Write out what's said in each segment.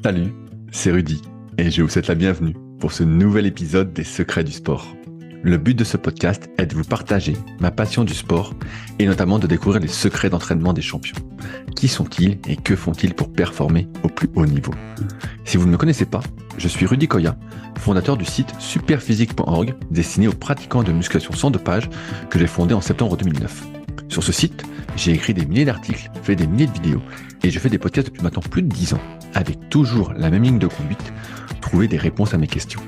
Salut, c'est Rudy et je vous souhaite la bienvenue pour ce nouvel épisode des Secrets du sport. Le but de ce podcast est de vous partager ma passion du sport et notamment de découvrir les secrets d'entraînement des champions. Qui sont-ils et que font-ils pour performer au plus haut niveau? Si vous ne me connaissez pas, je suis Rudy Koya, fondateur du site superphysique.org destiné aux pratiquants de musculation sans dopage que j'ai fondé en septembre 2009. Sur ce site, j'ai écrit des milliers d'articles, fait des milliers de vidéos et je fais des podcasts depuis maintenant plus de 10 ans avec toujours la même ligne de conduite, trouver des réponses à mes questions.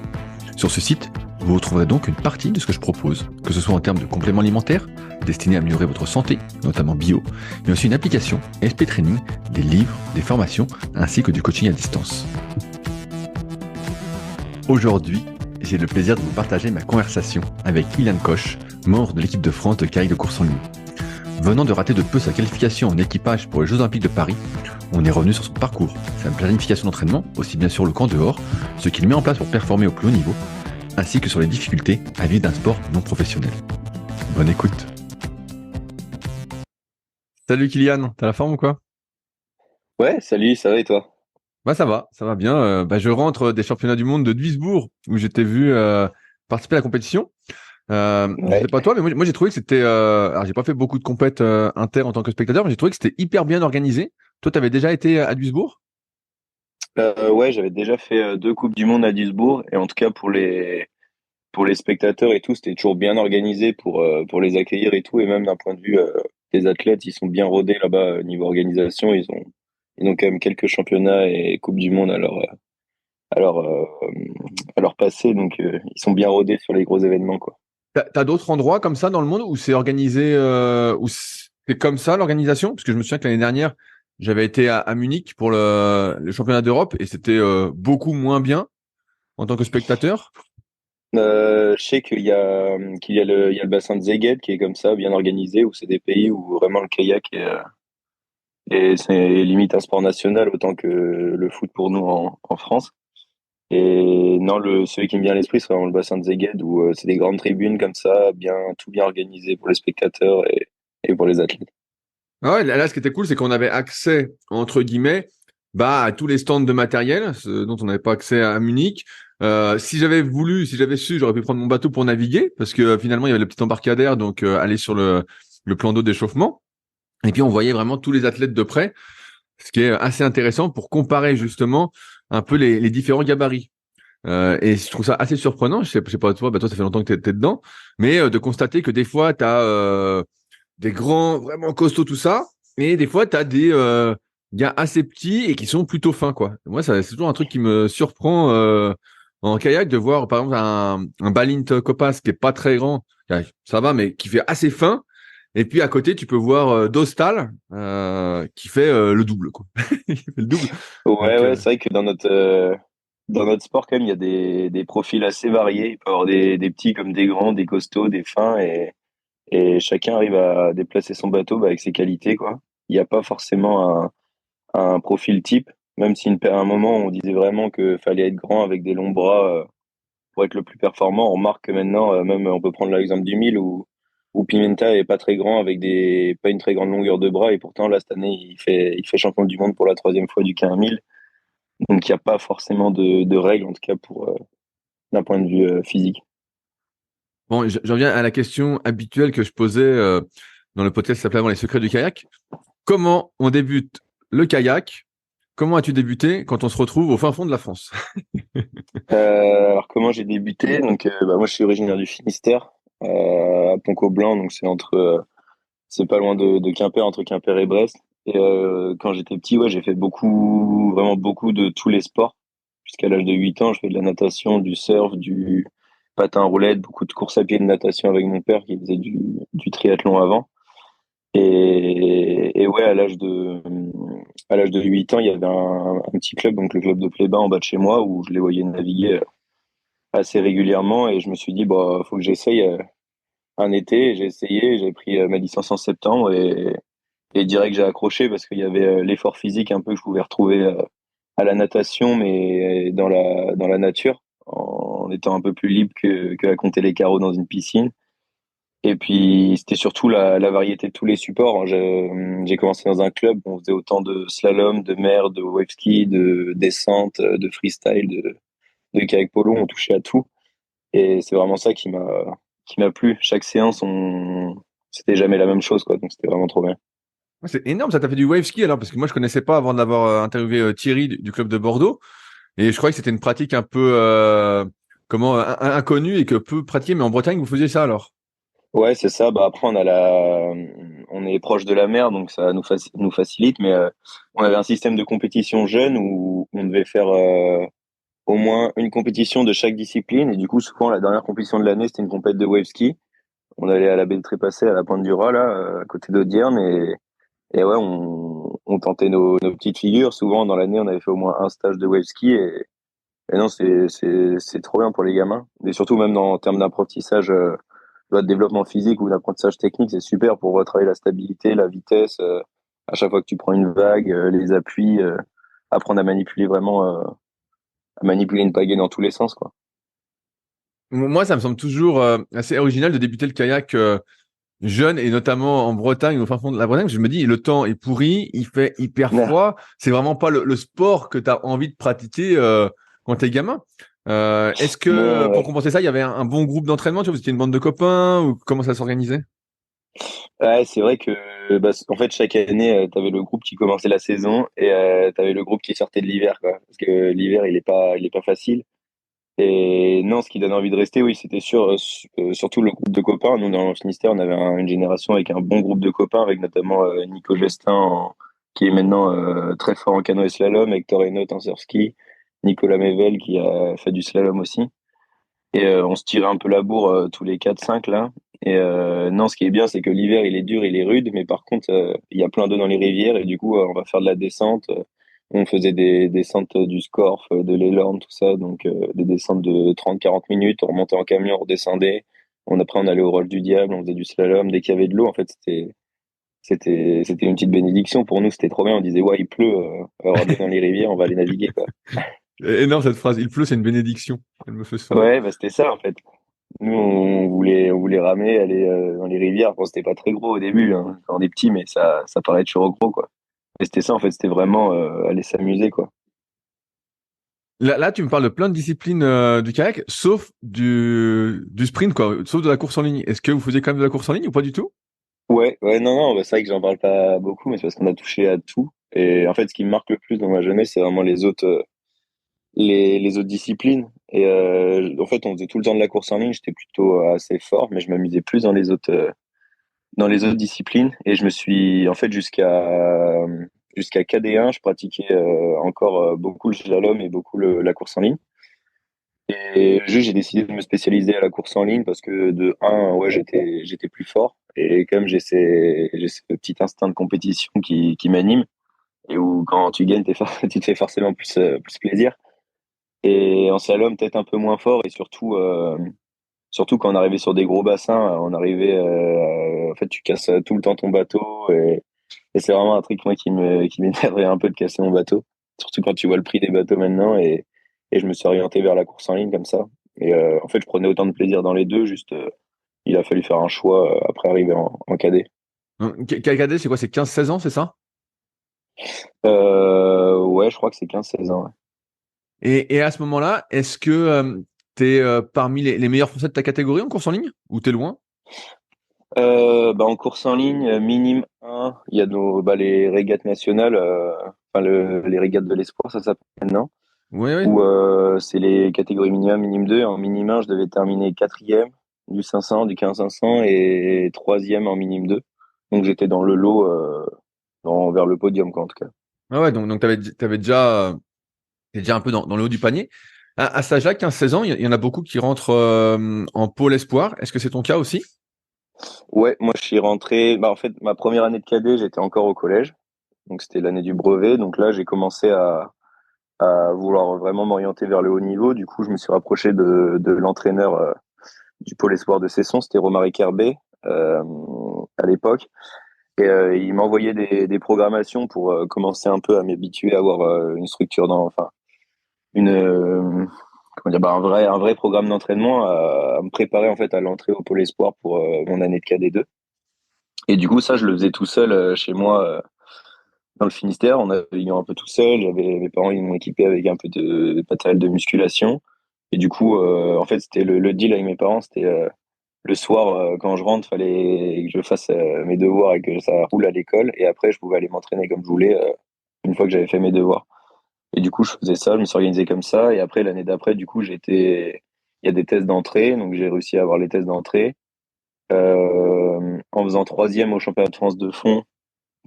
Sur ce site, vous retrouverez donc une partie de ce que je propose, que ce soit en termes de compléments alimentaires, destinés à améliorer votre santé, notamment bio, mais aussi une application, SP Training, des livres, des formations, ainsi que du coaching à distance. Aujourd'hui, j'ai le plaisir de vous partager ma conversation avec Ilan Koch, membre de l'équipe de France de kayak de course en ligne. Venant de rater de peu sa qualification en équipage pour les Jeux Olympiques de Paris, on est revenu sur son parcours, sa planification d'entraînement, aussi bien sur le camp dehors, ce qu'il met en place pour performer au plus haut niveau, ainsi que sur les difficultés à vivre d'un sport non professionnel. Bonne écoute. Salut Kylian, t'as la forme ou quoi? Ouais, salut, ça va et toi? Bah ça va bien. Je rentre des championnats du monde de Duisbourg où j'étais vu participer à la compétition. Je sais Ouais. pas toi, mais moi j'ai trouvé que c'était. Alors j'ai pas fait beaucoup de compètes inter en tant que spectateur, mais j'ai trouvé que c'était hyper bien organisé. Toi, t'avais déjà été à Duisbourg? Ouais, j'avais déjà fait deux Coupes du Monde à Duisbourg et en tout cas pour les spectateurs et tout, c'était toujours bien organisé pour les accueillir et tout et même d'un point de vue des athlètes, ils sont bien rodés là-bas niveau organisation, ils ont quand même quelques championnats et Coupes du Monde à leur, euh, à leur passé donc ils sont bien rodés sur les gros événements quoi. T'as d'autres endroits comme ça dans le monde où c'est organisé, où c'est comme ça l'organisation? Parce que je me souviens que l'année dernière, j'avais été à Munich pour le championnat d'Europe et c'était beaucoup moins bien en tant que spectateur. Je sais qu'il y a le bassin de Szeged qui est comme ça, bien organisé, où c'est des pays où vraiment le kayak et c'est limite un sport national autant que le foot pour nous en France. Et non, celui qui me vient à l'esprit, c'est vraiment le bassin de Szeged où c'est des grandes tribunes comme ça, tout bien organisé pour les spectateurs et pour les athlètes. Ah ouais, là, ce qui était cool, c'est qu'on avait accès, entre guillemets, à tous les stands de matériel, ce dont on n'avait pas accès à Munich. Si j'avais voulu, si j'avais su, j'aurais pu prendre mon bateau pour naviguer, parce que finalement, il y avait le petit embarcadère, donc aller sur le plan d'eau d'échauffement. Et puis, on voyait vraiment tous les athlètes de près, ce qui est assez intéressant pour comparer justement un peu les différents gabarits. Et je trouve ça assez surprenant. Je sais pas toi, toi, ça fait longtemps que t'es dedans, mais de constater que des fois, t'as des grands, vraiment costauds, tout ça. Et des fois, tu as des gars assez petits et qui sont plutôt fins, quoi. Moi, c'est toujours un truc qui me surprend en kayak de voir, par exemple, un Balint Copas qui est pas très grand. Ouais, ça va, mais qui fait assez fin. Et puis, à côté, tu peux voir Dostal qui fait le double, quoi. Il fait le double. Ouais, Donc, ouais, c'est vrai que dans notre sport, quand même, il y a des profils assez variés. Il peut y avoir des petits comme des grands, des costauds, des fins et chacun arrive à déplacer son bateau avec ses qualités, quoi. Il n'y a pas forcément un profil type, même si à un moment on disait vraiment qu'il fallait être grand avec des longs bras pour être le plus performant. On remarque que maintenant, même on peut prendre l'exemple du 1000 où Pimenta est pas très grand avec pas une très grande longueur de bras et pourtant là cette année il fait champion du monde pour la troisième fois du K1000. Donc il n'y a pas forcément de règles en tout cas pour d'un point de vue physique. bon, j'en viens à la question habituelle que je posais dans le podcast qui s'appelait avant Les secrets du kayak. Comment on débute le kayak? Comment as-tu débuté quand on se retrouve au fin fond de la France? Alors comment j'ai débuté? Donc moi je suis originaire du Finistère, à Pont-Blanc, donc c'est pas loin de Quimper, entre Quimper et Brest. Et quand j'étais petit, ouais, j'ai fait beaucoup, vraiment beaucoup de tous les sports. Jusqu'à l'âge de 8 ans, je fais de la natation, du surf, du patin à roulettes, beaucoup de courses à pied de natation avec mon père qui faisait du triathlon avant. Et ouais, à l'âge de 8 ans, il y avait un petit club, donc le club de Pléba en bas de chez moi, où je les voyais naviguer assez régulièrement. Et je me suis dit, bah, faut que j'essaye un été. J'ai essayé, j'ai pris ma licence en septembre et direct j'ai accroché parce qu'il y avait l'effort physique un peu que je pouvais retrouver à la natation, mais dans la nature, en étant un peu plus libre que à compter les carreaux dans une piscine. Et puis, c'était surtout la variété de tous les supports, hein. J'ai commencé dans un club où on faisait autant de slalom, de mer, de wave ski, de descente, de freestyle, de kayak polo. On touchait à tout. Et c'est vraiment ça qui m'a plu. Chaque séance, c'était jamais la même chose, quoi. Donc, c'était vraiment trop bien. Ouais, c'est énorme, ça t'a fait du wave ski alors, parce que moi je connaissais pas avant d'avoir interviewé Thierry du club de Bordeaux, et je croyais que c'était une pratique un peu inconnue et que peu pratiquée, mais en Bretagne vous faisiez ça alors. Ouais, c'est ça. Bah, après, on est proche de la mer, donc ça nous facilite, mais on avait un système de compétition jeune où on devait faire au moins une compétition de chaque discipline. Et du coup, souvent, la dernière compétition de l'année, c'était une compète de wave ski. On allait à la baie de Trépassé, à la Pointe du Raz, là, à côté d'Audierne. Et ouais, on tentait nos petites figures. Souvent, dans l'année, on avait fait au moins un stage de wave ski. Et non, c'est trop bien pour les gamins. Et surtout, même en termes d'apprentissage, de développement physique ou d'apprentissage technique, c'est super pour retravailler la stabilité, la vitesse. À chaque fois que tu prends une vague, les appuis, apprendre à manipuler vraiment, à manipuler une pagaie dans tous les sens, quoi. Moi ça me semble toujours assez original de débuter le kayak jeune, et notamment en Bretagne, au fin fond de la Bretagne. Je me dis, le temps est pourri, il fait hyper froid, c'est vraiment pas le sport que tu as envie de pratiquer quand t'es gamin. Est-ce que Non, pour ouais. compenser ça, il y avait un bon groupe d'entraînement, tu vois, vous étiez une bande de copains, ou comment ça s'organisait? Ouais, c'est vrai que bah, en fait chaque année tu avais le groupe qui commençait la saison et tu avais le groupe qui sortait de l'hiver, quoi, parce que l'hiver il est pas facile. Et non, ce qui donne envie de rester, oui, c'était sûr, surtout le groupe de copains. Nous dans le Finistère on avait une génération avec un bon groupe de copains, avec notamment Nico Gestin qui est maintenant très fort en canoë slalom, Hector Hainaut en surski, Nicolas Mével qui a fait du slalom aussi. Et on se tirait un peu la bourre tous les 4-5 là. Et non, ce qui est bien, c'est que l'hiver, il est dur, il est rude, mais par contre, il y a plein d'eau dans les rivières et du coup, on va faire de la descente. On faisait des descentes du Scorff, de l'Elorn, tout ça, donc des descentes de 30-40 minutes. On remontait en camion, on redescendait. Après, on allait au Roche du Diable, on faisait du slalom. Dès qu'il y avait de l'eau, en fait, c'était une petite bénédiction pour nous. C'était trop bien. On disait, ouais, il pleut, on va avoir de l'eau dans les rivières, on va aller naviguer, quoi. Énorme cette phrase, il pleut, c'est une bénédiction. Elle me fait sourire. Ouais, bah, c'était ça, en fait. Nous, on voulait ramer, aller dans les rivières. Bon, c'était pas très gros au début, hein, quand on est petit, mais ça paraît toujours gros, quoi. Et c'était ça, en fait, c'était vraiment aller s'amuser, quoi. Là, tu me parles de plein de disciplines du kayak, sauf du sprint, quoi, sauf de la course en ligne. Est-ce que vous faisiez quand même de la course en ligne ou pas du tout? Ouais, ouais, non, non, bah, c'est vrai que j'en parle pas beaucoup, mais c'est parce qu'on a touché à tout. Et en fait, ce qui me marque le plus dans ma jeunesse, c'est vraiment les autres disciplines. Et en fait, on faisait tout le temps de la course en ligne. J'étais plutôt assez fort, mais je m'amusais plus dans les autres disciplines. Et je me suis, en fait, jusqu'à KD1, je pratiquais encore beaucoup le slalom et beaucoup la course en ligne. Et juste, j'ai décidé de me spécialiser à la course en ligne parce que de un, ouais, j'étais plus fort. Et comme j'ai ce petit instinct de compétition qui m'anime et où quand tu gagnes, tu te fais forcément plus plaisir. Et en slalom, peut-être un peu moins fort et surtout quand on arrivait sur des gros bassins, on arrivait, en fait, tu casses tout le temps ton bateau et c'est vraiment un truc moi qui m'énerverait un peu de casser mon bateau, surtout quand tu vois le prix des bateaux maintenant et je me suis orienté vers la course en ligne comme ça. Et en fait, je prenais autant de plaisir dans les deux, juste il a fallu faire un choix après arriver en cadet. KKD, c'est quoi? C'est 15-16 ans, c'est ça? Ouais, je crois que c'est 15-16 ans. Ouais. Et à ce moment-là, est-ce que tu es parmi les meilleurs Français de ta catégorie en course en ligne? Ou t'es loin? Bah, en course en ligne, minime 1, il y a les régates nationales, enfin les régates de l'espoir, ça s'appelle maintenant, Oui, oui. où c'est les catégories minimum, minime 2. En minime 1, je devais terminer quatrième du 500, du 15 500 et troisième en minime 2. Donc j'étais dans le lot, vers le podium, quoi, en tout cas. Ah ouais, donc t'avais déjà, t'es déjà un peu dans le haut du panier. À cet âge-là, 15-16 ans, il y en a beaucoup qui rentrent en pôle espoir. Est-ce que c'est ton cas aussi? Ouais, moi je suis rentré, bah, en fait, ma première année de cadet, j'étais encore au collège. Donc c'était l'année du brevet. Donc là, j'ai commencé à vouloir vraiment m'orienter vers le haut niveau. Du coup, je me suis rapproché de l'entraîneur du pôle espoir de Cesson, c'était Romaric Herbé à l'époque. Et il m'envoyait des programmations pour commencer un peu à m'habituer à avoir une structure enfin une comment dire, un vrai programme d'entraînement à me préparer en fait à l'entrée au pôle espoir pour mon année de KD2. Et du coup, ça, je le faisais tout seul chez moi dans le Finistère. On avait eu un peu tout seul. J'avais mes parents, ils m'ont équipé avec un peu de matériel de musculation. Et du coup, en fait, c'était le deal avec mes parents, c'était le soir quand je rentre, fallait que je fasse mes devoirs et que ça roule à l'école. Et après, je pouvais aller m'entraîner comme je voulais une fois que j'avais fait mes devoirs. Et du coup, je faisais ça, je me suis organisé comme ça. Et après, l'année d'après, du coup, il y a des tests d'entrée. Donc, j'ai réussi à avoir les tests d'entrée. En faisant troisième au championnat de France de fond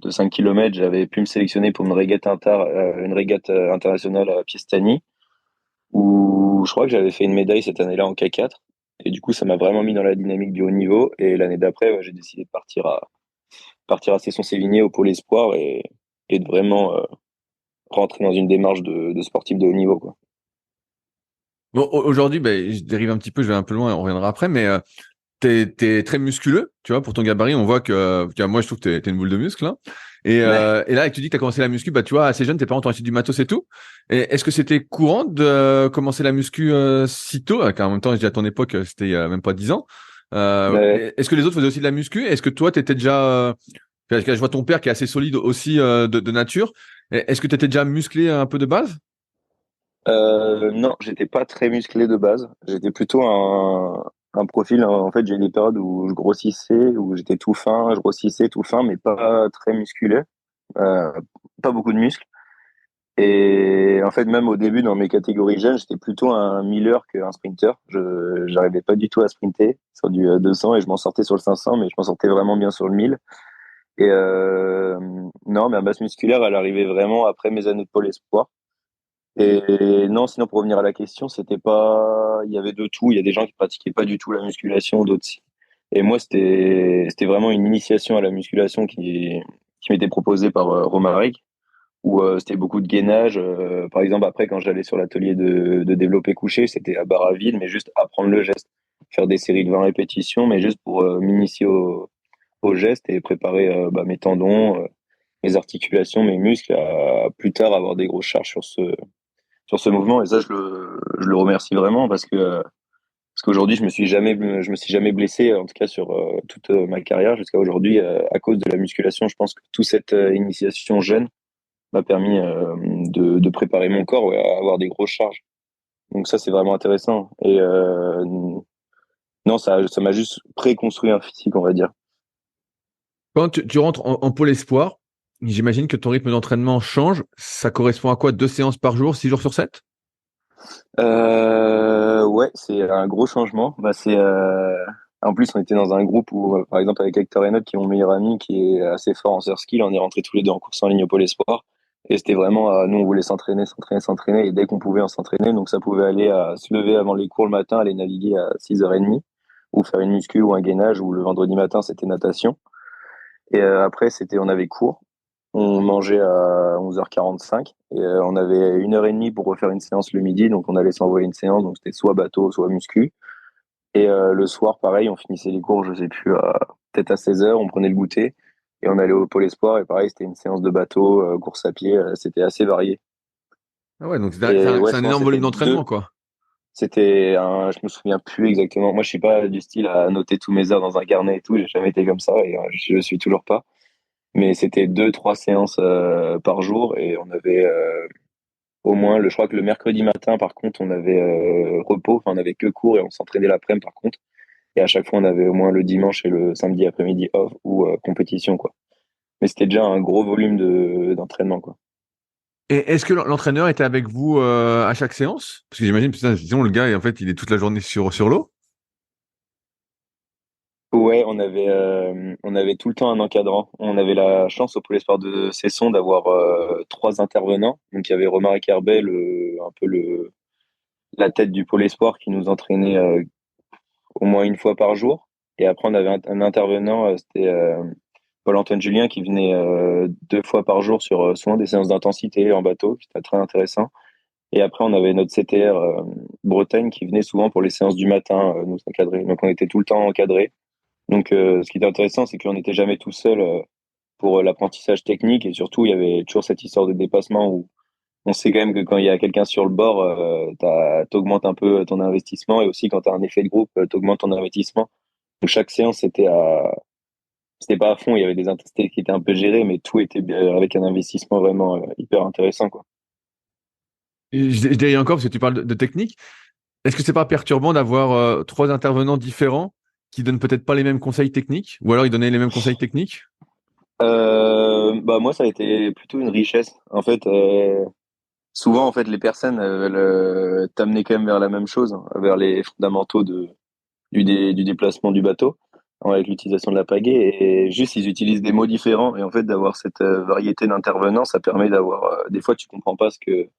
de 5 km, j'avais pu me sélectionner pour une régate internationale à Piestany, où je crois que j'avais fait une médaille cette année-là en K4. Et du coup, ça m'a vraiment mis dans la dynamique du haut niveau. Et l'année d'après, ouais, j'ai décidé de partir à Cesson-Sévigné au pôle espoir et de vraiment rentrer dans une démarche de sportif de haut niveau, quoi. Bon, aujourd'hui, ben, je dérive un petit peu, je vais un peu loin, on reviendra après, mais t'es très musculeux, tu vois, pour ton gabarit. On voit que moi, je trouve que t'es une boule de muscle, hein. Ouais. Et là, tu dis que t'as commencé la muscu, bah, tu vois, assez jeune, tes parents t'ont acheté du matos et tout. Et est-ce que c'était courant de commencer la muscu si tôt? Car en même temps, je dis à ton époque, c'était il y a même pas 10 ans. Ouais. Est-ce que les autres faisaient aussi de la muscu? Est-ce que toi, t'étais déjà, parce que je vois ton père qui est assez solide aussi de nature. Est-ce que t'étais déjà musclé un peu de base? Non, j'étais pas très musclé de base. J'étais plutôt un profil. En fait, j'ai eu des périodes où je grossissais, où j'étais tout fin, je grossissais tout fin, mais pas très musculé. Euh, Pas beaucoup de muscles. Et en fait, même au début, dans mes catégories jeunes, j'étais plutôt un miller qu'un sprinter. J'arrivais pas du tout à sprinter sur du 200 et je m'en sortais sur le 500, mais je m'en sortais vraiment bien sur le 1000. Et non, ma masse musculaire, elle arrivait vraiment après mes années de pôle espoir. Et non, sinon pour revenir à la question, c'était pas, il y avait de tout. Il y a des gens qui pratiquaient pas du tout la musculation, d'autres si. Et moi, c'était vraiment une initiation à la musculation qui m'était proposée par Romaric, où c'était beaucoup de gainage. Par exemple, après, quand j'allais sur l'atelier de développé couché, c'était à barre à vide, mais juste apprendre le geste, faire des séries de 20 répétitions, mais juste pour m'initier au geste et préparer mes tendons, mes articulations, mes muscles à plus tard avoir des grosses charges sur ce mouvement. Et ça, je le remercie vraiment parce qu'aujourd'hui, je me suis jamais blessé, en tout cas sur toute ma carrière jusqu'à aujourd'hui, à cause de la musculation. Je pense que toute cette initiation jeune m'a permis de préparer mon corps, ouais, à avoir des grosses charges. Donc ça, c'est vraiment intéressant. Et non, ça m'a juste préconstruit un physique, on va dire. Quand tu rentres en pôle espoir, j'imagine que ton rythme d'entraînement change. Ça correspond à quoi? 2 séances par jour, 6 jours sur 7? Ouais, c'est un gros changement. En plus, on était dans un groupe où, par exemple, avec Hector Hainaut, qui est mon meilleur ami, qui est assez fort en surf ski, on est rentrés tous les deux en course en ligne au Pôle Espoir. Et c'était vraiment, nous, on voulait s'entraîner. Et dès qu'on pouvait, on s'entraînait. Donc, ça pouvait aller à se lever avant les cours le matin, aller naviguer à 6h30, ou faire une muscu ou un gainage, ou le vendredi matin, c'était natation. Et après, on avait cours. On mangeait à 11h45 et on avait 1h30 pour refaire une séance le midi. Donc, on allait s'envoyer une séance. Donc, c'était soit bateau, soit muscu. Et le soir, pareil, on finissait les cours, je sais plus, peut-être à 16h. On prenait le goûter et on allait au Pôle Espoir. Et pareil, c'était une séance de bateau, course à pied. C'était assez varié. Ah ouais, donc Et ouais, c'est un souvent, énorme volume d'entraînement, quoi. je me souviens plus exactement. Moi, je suis pas du style à noter tous mes heures dans un carnet et tout. J'ai jamais été comme ça et je suis toujours pas. Mais c'était 2, 3 séances par jour et on avait au moins, je crois que le mercredi matin, par contre, on avait repos, enfin, on avait que cours et on s'entraînait l'après-midi, par contre. Et à chaque fois, on avait au moins le dimanche et le samedi après-midi off ou compétition, quoi. Mais c'était déjà un gros volume d'entraînement, quoi. Et est-ce que l'entraîneur était avec vous à chaque séance? Parce que j'imagine, putain, sinon le gars, en fait, il est toute la journée sur l'eau. Ouais, on avait tout le temps un encadrant. On avait la chance au Pôle Espoir de Cesson d'avoir 3 intervenants. Donc, il y avait Romaric Herbet, un peu la tête du Pôle Espoir qui nous entraînait au moins une fois par jour. Et après, on avait un intervenant, c'était Paul-Antoine Julien qui venait 2 fois par jour sur souvent des séances d'intensité en bateau, qui était très intéressant. Et après, on avait notre CTR Bretagne qui venait souvent pour les séances du matin nous encadrer. Donc, on était tout le temps encadré. Donc, ce qui était intéressant, c'est qu'on n'était jamais tout seul pour l'apprentissage technique. Et surtout, il y avait toujours cette histoire de dépassement on sait quand même que quand il y a quelqu'un sur le bord, t'augmentes un peu ton investissement et aussi quand tu as un effet de groupe, t'augmentes ton investissement. Donc chaque séance c'était pas à fond, il y avait des intensités qui étaient un peu gérées, mais tout était avec un investissement vraiment hyper intéressant, quoi. Et je dirais encore, parce que tu parles de technique, est-ce que c'est pas perturbant d'avoir trois intervenants différents qui donnent peut-être pas les mêmes conseils techniques, ou alors ils donnaient les mêmes conseils techniques? Bah moi ça a été plutôt une richesse. En fait, souvent en fait les personnes veulent t'amener quand même vers la même chose, hein, vers les fondamentaux du déplacement du bateau, hein, avec l'utilisation de la pagaie. Et juste ils utilisent des mots différents. Et en fait d'avoir cette variété d'intervenants, ça permet d'avoir des fois tu comprends pas ce que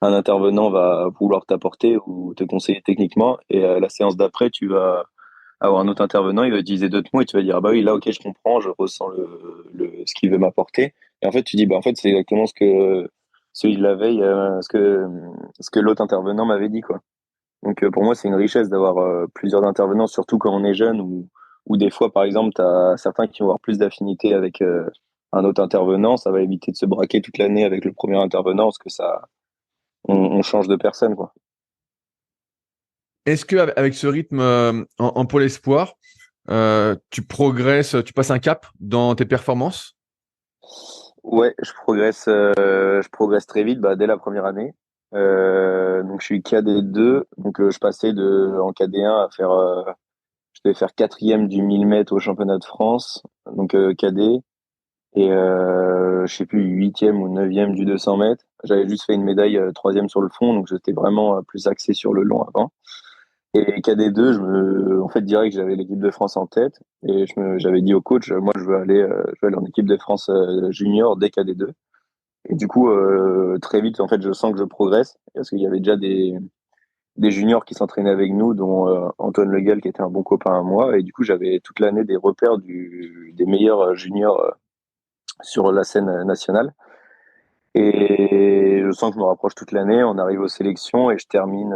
un intervenant va vouloir t'apporter ou te conseiller techniquement. Et la séance d'après, tu vas avoir un autre intervenant, il va utiliser d'autres mots et tu vas dire, ah bah oui, là, ok, je comprends, je ressens ce qu'il veut m'apporter. Et en fait, tu dis, bah en fait, c'est exactement ce que celui de la veille, ce que l'autre intervenant m'avait dit, quoi. Donc pour moi, c'est une richesse d'avoir plusieurs intervenants, surtout quand on est jeune ou des fois, par exemple, tu as certains qui vont avoir plus d'affinité avec un autre intervenant. Ça va éviter de se braquer toute l'année avec le premier intervenant parce que on change de personne, quoi. Est-ce que avec ce rythme en pôle espoir, tu progresses, tu passes un cap dans tes performances? Ouais, je progresse très vite, bah, dès la première année. Donc, je suis KD2, donc je passais en KD1 à faire, je devais faire quatrième du 1000 mètres au championnat de France, donc KD, et je sais plus, huitième ou neuvième du 200 mètres. J'avais juste fait une médaille troisième sur le fond, donc j'étais vraiment plus axé sur le long avant. Et KD2, en fait, direct, j'avais l'équipe de France en tête. Et j'avais dit au coach, moi, je veux aller en équipe de France junior dès KD2. Et du coup, très vite, en fait, je sens que je progresse. Parce qu'il y avait déjà des juniors qui s'entraînaient avec nous, dont Antoine Le Gall, qui était un bon copain à moi. Et du coup, j'avais toute l'année des repères des meilleurs juniors sur la scène nationale. Et je sens que je me rapproche toute l'année. On arrive aux sélections et je termine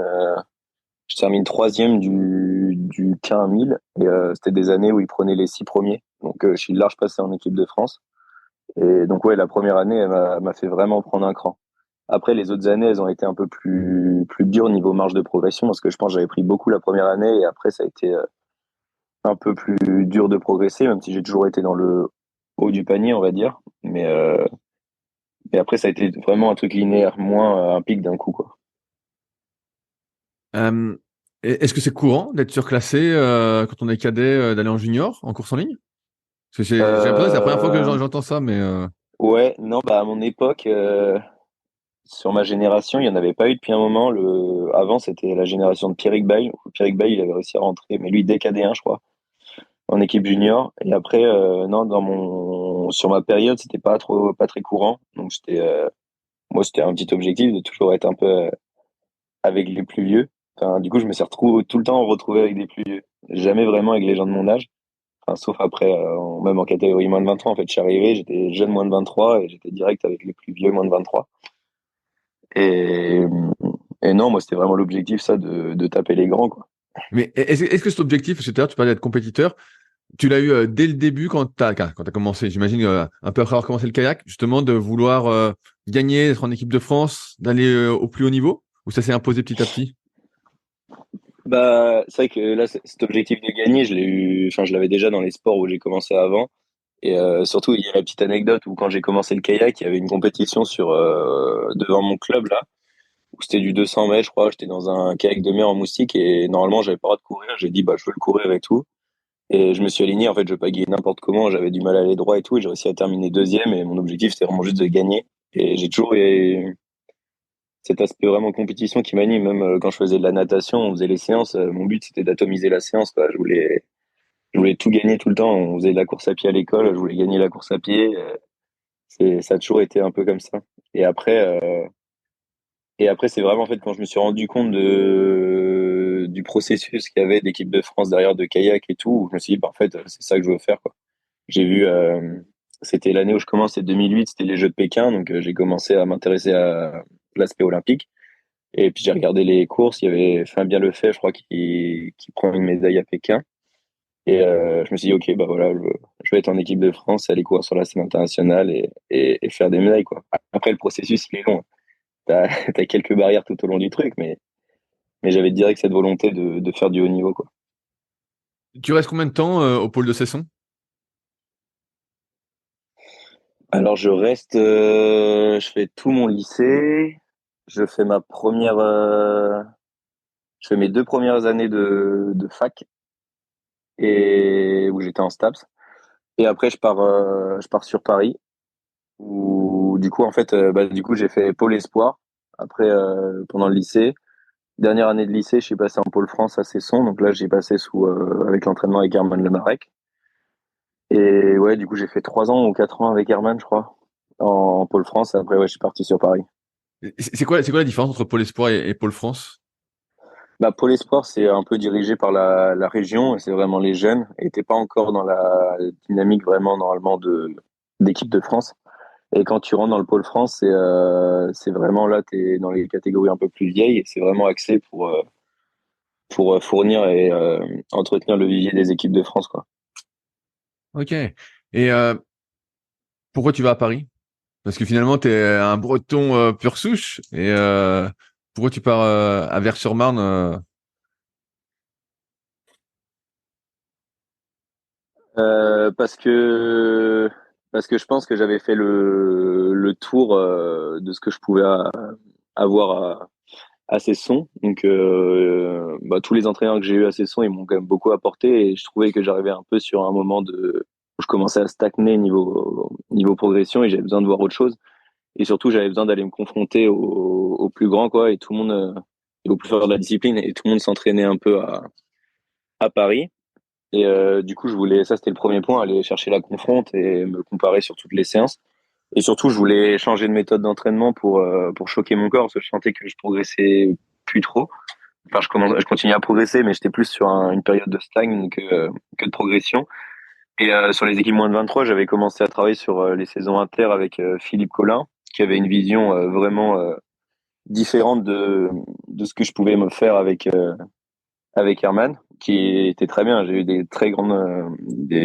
troisième du K1000 et c'était des années où ils prenaient les 6 premiers. Donc je suis large passé en équipe de France. Et donc ouais, la première année, elle m'a fait vraiment prendre un cran. Après, les autres années, elles ont été un peu plus dures niveau marge de progression parce que je pense que j'avais pris beaucoup la première année et après, ça a été un peu plus dur de progresser, même si j'ai toujours été dans le haut du panier, on va dire. Mais après, ça a été vraiment un truc linéaire, moins un pic d'un coup, quoi. Euh, Est-ce que c'est courant d'être surclassé quand on est cadet, d'aller en junior, en course en ligne? Parce que j'ai l'impression que c'est la première fois que Euh, j'entends ça, mais ouais, non, bah à mon époque, sur ma génération, il n'y en avait pas eu depuis un moment. Avant, c'était la génération de Pierrick Bay. Pierrick Bay, il avait réussi à rentrer, mais lui, dès KD1, je crois, en équipe junior. Et après, non, sur ma période, c'était pas très courant. Donc, moi, c'était un petit objectif de toujours être un peu avec les plus vieux. Enfin, du coup, je me suis retrouvé tout le temps retrouvé avec des plus vieux. Jamais vraiment avec les gens de mon âge. Enfin, sauf après, même en catégorie moins de 23, en fait, je suis arrivé, j'étais jeune moins de 23 et j'étais direct avec les plus vieux moins de 23. Et, et non, moi, c'était vraiment l'objectif, ça, de taper les grands, quoi. mais est-ce que cet objectif, parce que tout à l'heure, tu parlais d'être compétiteur, tu l'as eu dès le début quand t'as commencé, j'imagine, un peu après avoir commencé le kayak, justement, de vouloir gagner, d'être en équipe de France, d'aller au plus haut niveau, ou ça s'est imposé petit à petit? Bah, c'est vrai que là, cet objectif de gagner, je l'ai eu, enfin, je l'avais déjà dans les sports où j'ai commencé avant. Et surtout, il y a la petite anecdote où quand j'ai commencé le kayak, il y avait une compétition devant mon club, là, où c'était du 200 mètres, je crois. J'étais dans un kayak de mer en moustique et normalement, j'avais pas le droit de courir. J'ai dit, bah, je veux le courir avec tout. Et je me suis aligné. En fait, je pagayais n'importe comment. J'avais du mal à aller droit et tout. Et j'ai réussi à terminer deuxième. Et mon objectif, c'était vraiment juste de gagner. Et j'ai toujours eu cet aspect vraiment compétition qui m'anime. Même quand je faisais de la natation, on faisait les séances. Mon but, c'était d'atomiser la séance, quoi. Je voulais tout gagner tout le temps. On faisait de la course à pied à l'école. Je voulais gagner la course à pied. Ça a toujours été un peu comme ça. Et après, euh, et après, c'est vraiment en fait quand je me suis rendu compte du processus qu'il y avait d'équipe de France derrière de kayak et tout, où je me suis dit, bah, en fait, c'est ça que je veux faire, quoi. J'ai vu, c'était l'année où je commence, c'est 2008, c'était les Jeux de Pékin, donc j'ai commencé à m'intéresser à l'aspect olympique. Et puis j'ai regardé les courses, il y avait Fabien Lefebvre, je crois, qui prend une médaille à Pékin. Et je me suis dit, ok, bah voilà, je vais être en équipe de France, aller courir sur la scène internationale et faire des médailles, quoi. Après, le processus, il est long. t'as quelques barrières tout au long du truc, mais j'avais direct cette volonté de faire du haut niveau, quoi. Tu restes combien de temps au pôle de Cesson? Alors je fais tout mon lycée, je fais je fais mes 2 premières années de fac et où j'étais en STAPS. Et après je pars sur Paris où du coup en fait du coup j'ai fait pôle espoir après pendant le lycée. Dernière année de lycée, je suis passé en pôle France à Cesson, donc là j'ai passé sous avec l'entraînement avec Herman Lemarec. Et ouais, du coup j'ai fait 3 ans ou 4 ans avec Herman, je crois, en pôle France. Après ouais, je suis parti sur Paris. C'est quoi la différence entre Pôle Espoir et Pôle France? Bah, Pôle Espoir, c'est un peu dirigé par la région, et c'est vraiment les jeunes, et t'es pas encore dans la dynamique vraiment normalement d'équipe de France. Et quand tu rentres dans le Pôle France, c'est vraiment là, t'es dans les catégories un peu plus vieilles, et c'est vraiment axé pour fournir et entretenir le vivier des équipes de France, quoi. Ok. Et pourquoi tu vas à Paris? Parce que finalement, tu es un Breton pur souche. Et pourquoi tu pars à Vers-sur-Marne Parce que je pense que j'avais fait le tour de ce que je pouvais avoir à Cesson. Donc, tous les entraîneurs que j'ai eu à Cesson, ils m'ont quand même beaucoup apporté et je trouvais que j'arrivais un peu sur un moment où je commençais à stagner niveau progression et j'avais besoin de voir autre chose. Et surtout, j'avais besoin d'aller me confronter au plus grand, quoi, et tout le monde, et au plus fort de la discipline et tout le monde s'entraînait un peu à Paris. Et du coup, ça c'était le premier point, aller chercher la confronte et me comparer sur toutes les séances. Et surtout, je voulais changer de méthode d'entraînement pour choquer mon corps, parce que je sentais que je progressais plus trop. Enfin, je continuais à progresser, mais j'étais plus sur une période de stagne que de progression. Et sur les équipes moins de 23, j'avais commencé à travailler sur les saisons inter avec Philippe Collin, qui avait une vision vraiment différente de ce que je pouvais me faire avec Herman, qui était très bien. J'ai eu des très grandes,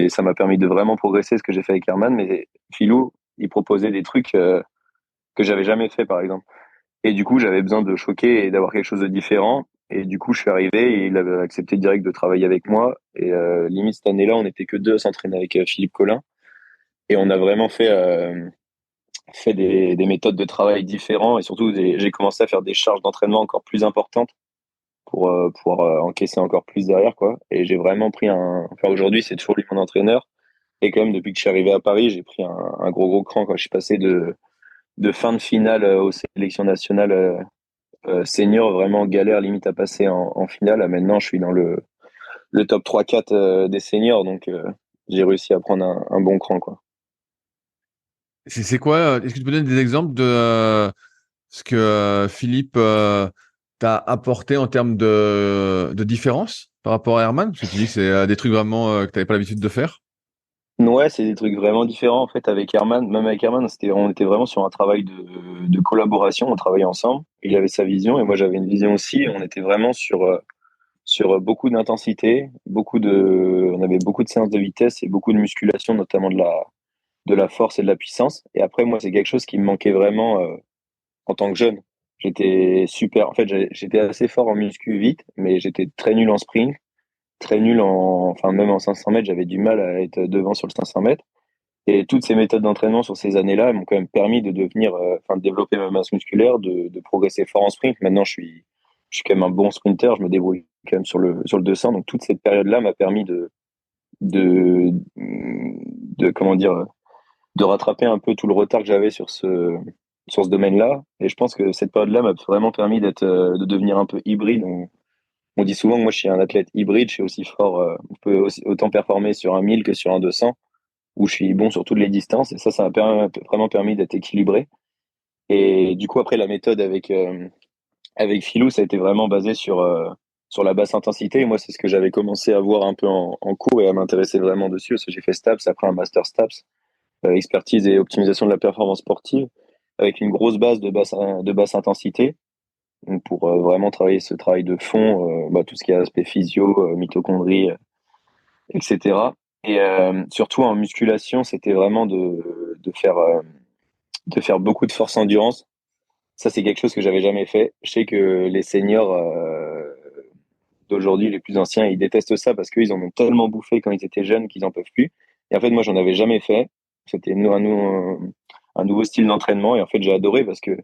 ça m'a permis de vraiment progresser ce que j'ai fait avec Herman, mais Philou, il proposait des trucs que j'avais jamais fait, par exemple. Et du coup, j'avais besoin de choquer et d'avoir quelque chose de différent. Et du coup, je suis arrivé et il avait accepté direct de travailler avec moi. Et limite, cette année-là, on n'était que deux à s'entraîner avec Philippe Collin. Et on a vraiment fait des méthodes de travail différentes. Et surtout, j'ai commencé à faire des charges d'entraînement encore plus importantes pour pouvoir encaisser encore plus derrière, quoi. Et j'ai vraiment pris enfin, aujourd'hui, c'est toujours lui mon entraîneur. Et quand même, depuis que je suis arrivé à Paris, j'ai pris un gros cran, quoi. Je suis passé de fin de finale aux sélections nationales senior, vraiment galère limite à passer en finale. À maintenant, je suis dans le top 3-4 des seniors, donc j'ai réussi à prendre un bon cran, quoi. c'est quoi est-ce que tu peux donner des exemples de ce que Philippe t'a apporté en termes de différence par rapport à Herman? Parce que tu dis que c'est des trucs vraiment que tu n'avais pas l'habitude de faire. Ouais, c'est des trucs vraiment différents en fait avec Herman. Même avec Herman, on était vraiment sur un travail de collaboration. On travaillait ensemble. Il avait sa vision et moi j'avais une vision aussi. Et on était vraiment sur beaucoup d'intensité, on avait beaucoup de séances de vitesse et beaucoup de musculation, notamment de la force et de la puissance. Et après, moi, c'est quelque chose qui me manquait vraiment en tant que jeune. J'étais super. En fait, j'étais assez fort en muscu vite, mais j'étais très nul en sprint, très nul enfin, même en 500 mètres, j'avais du mal à être devant sur le 500 mètres. Et toutes ces méthodes d'entraînement sur ces années-là elles m'ont quand même permis de enfin, de développer ma masse musculaire, de progresser fort en sprint. Maintenant, je suis quand même un bon sprinter, je me débrouille quand même sur le 200. Donc, toute cette période-là m'a permis de, comment dire, de rattraper un peu tout le retard que j'avais sur ce domaine-là. Et je pense que cette période-là m'a vraiment permis de devenir un peu hybride. On dit souvent que moi, je suis un athlète hybride, je suis aussi fort, on peut autant performer sur un 1000 que sur un 200 où je suis bon sur toutes les distances. Et ça m'a vraiment permis d'être équilibré. Et du coup, après, la méthode avec Philou, ça a été vraiment basé sur la basse intensité. Et moi, c'est ce que j'avais commencé à voir un peu en cours et à m'intéresser vraiment dessus. Parce que j'ai fait STAPS, après un master STAPS, expertise et optimisation de la performance sportive, avec une grosse base de basse intensité. Donc pour vraiment travailler ce travail de fond, tout ce qui est aspect physio, mitochondrie, etc. Et surtout en musculation, c'était vraiment de faire beaucoup de force endurance Ça, c'est quelque chose que j'avais jamais fait. Je sais que les seniors d'aujourd'hui, les plus anciens, ils détestent ça parce qu'ils en ont tellement bouffé quand ils étaient jeunes qu'ils en peuvent plus. Et en fait, moi, j'en avais jamais fait. C'était un nouveau style d'entraînement et en fait, j'ai adoré parce que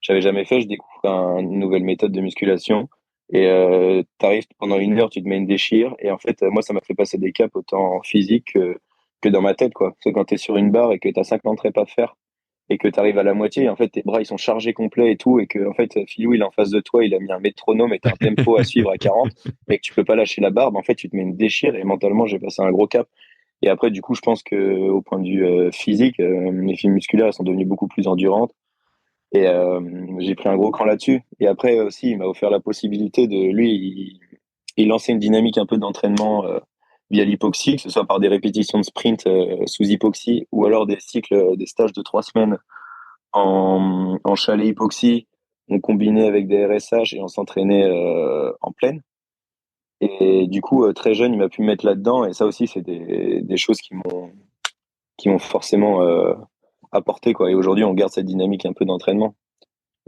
j'avais jamais fait. Je découvre une nouvelle méthode de musculation et t'arrives pendant 1 heure, tu te mets une déchire et en fait, moi, ça m'a fait passer des caps autant physiques que dans ma tête, quoi. Parce que quand t'es sur une barre et que t'as 50 reps à faire et que tu arrives à la moitié, et en fait, tes bras, ils sont chargés complets et tout, et que, en fait, Philou, il est en face de toi, il a mis un métronome et t'as un tempo à suivre à 40, mais que tu peux pas lâcher la barre, en fait, tu te mets une déchire, et mentalement, j'ai passé un gros cap. Et après, du coup, je pense que, au point de vue physique, mes fibres musculaires, elles sont devenues beaucoup plus endurantes, et j'ai pris un gros cran là-dessus. Et après, aussi, il m'a offert la possibilité il lançait une dynamique un peu d'entraînement, via l'hypoxie, que ce soit par des répétitions de sprint sous hypoxie, ou alors des cycles, des stages de 3 semaines en chalet hypoxie, on combinait avec des RSH et on s'entraînait en pleine. Et du coup, très jeune, il m'a pu me mettre là-dedans. Et ça aussi, c'est des choses qui m'ont forcément apporté, quoi. Et aujourd'hui, on garde cette dynamique un peu d'entraînement.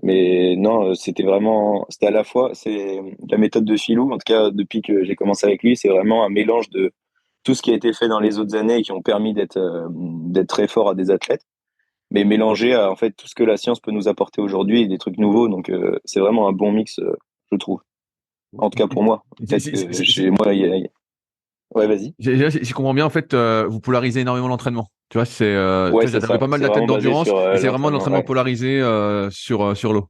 Mais non, c'était à la fois, c'est la méthode de Philou, en tout cas, depuis que j'ai commencé avec lui, c'est vraiment un mélange de tout ce qui a été fait dans les autres années et qui ont permis d'être très fort à des athlètes, mais mélangé à en fait tout ce que la science peut nous apporter aujourd'hui et des trucs nouveaux. Donc c'est vraiment un bon mix, je trouve. En tout cas pour moi. Peut-être que chez moi, ouais, vas-y. Si je comprends bien, en fait, vous polarisez énormément l'entraînement. Tu vois, Ouais, tu c'est vois, ça. pas mal C'est d'athlètes vraiment basé d'endurance sur et c'est vraiment un l'entraînement. entraînement Ouais, polarisé sur l'eau.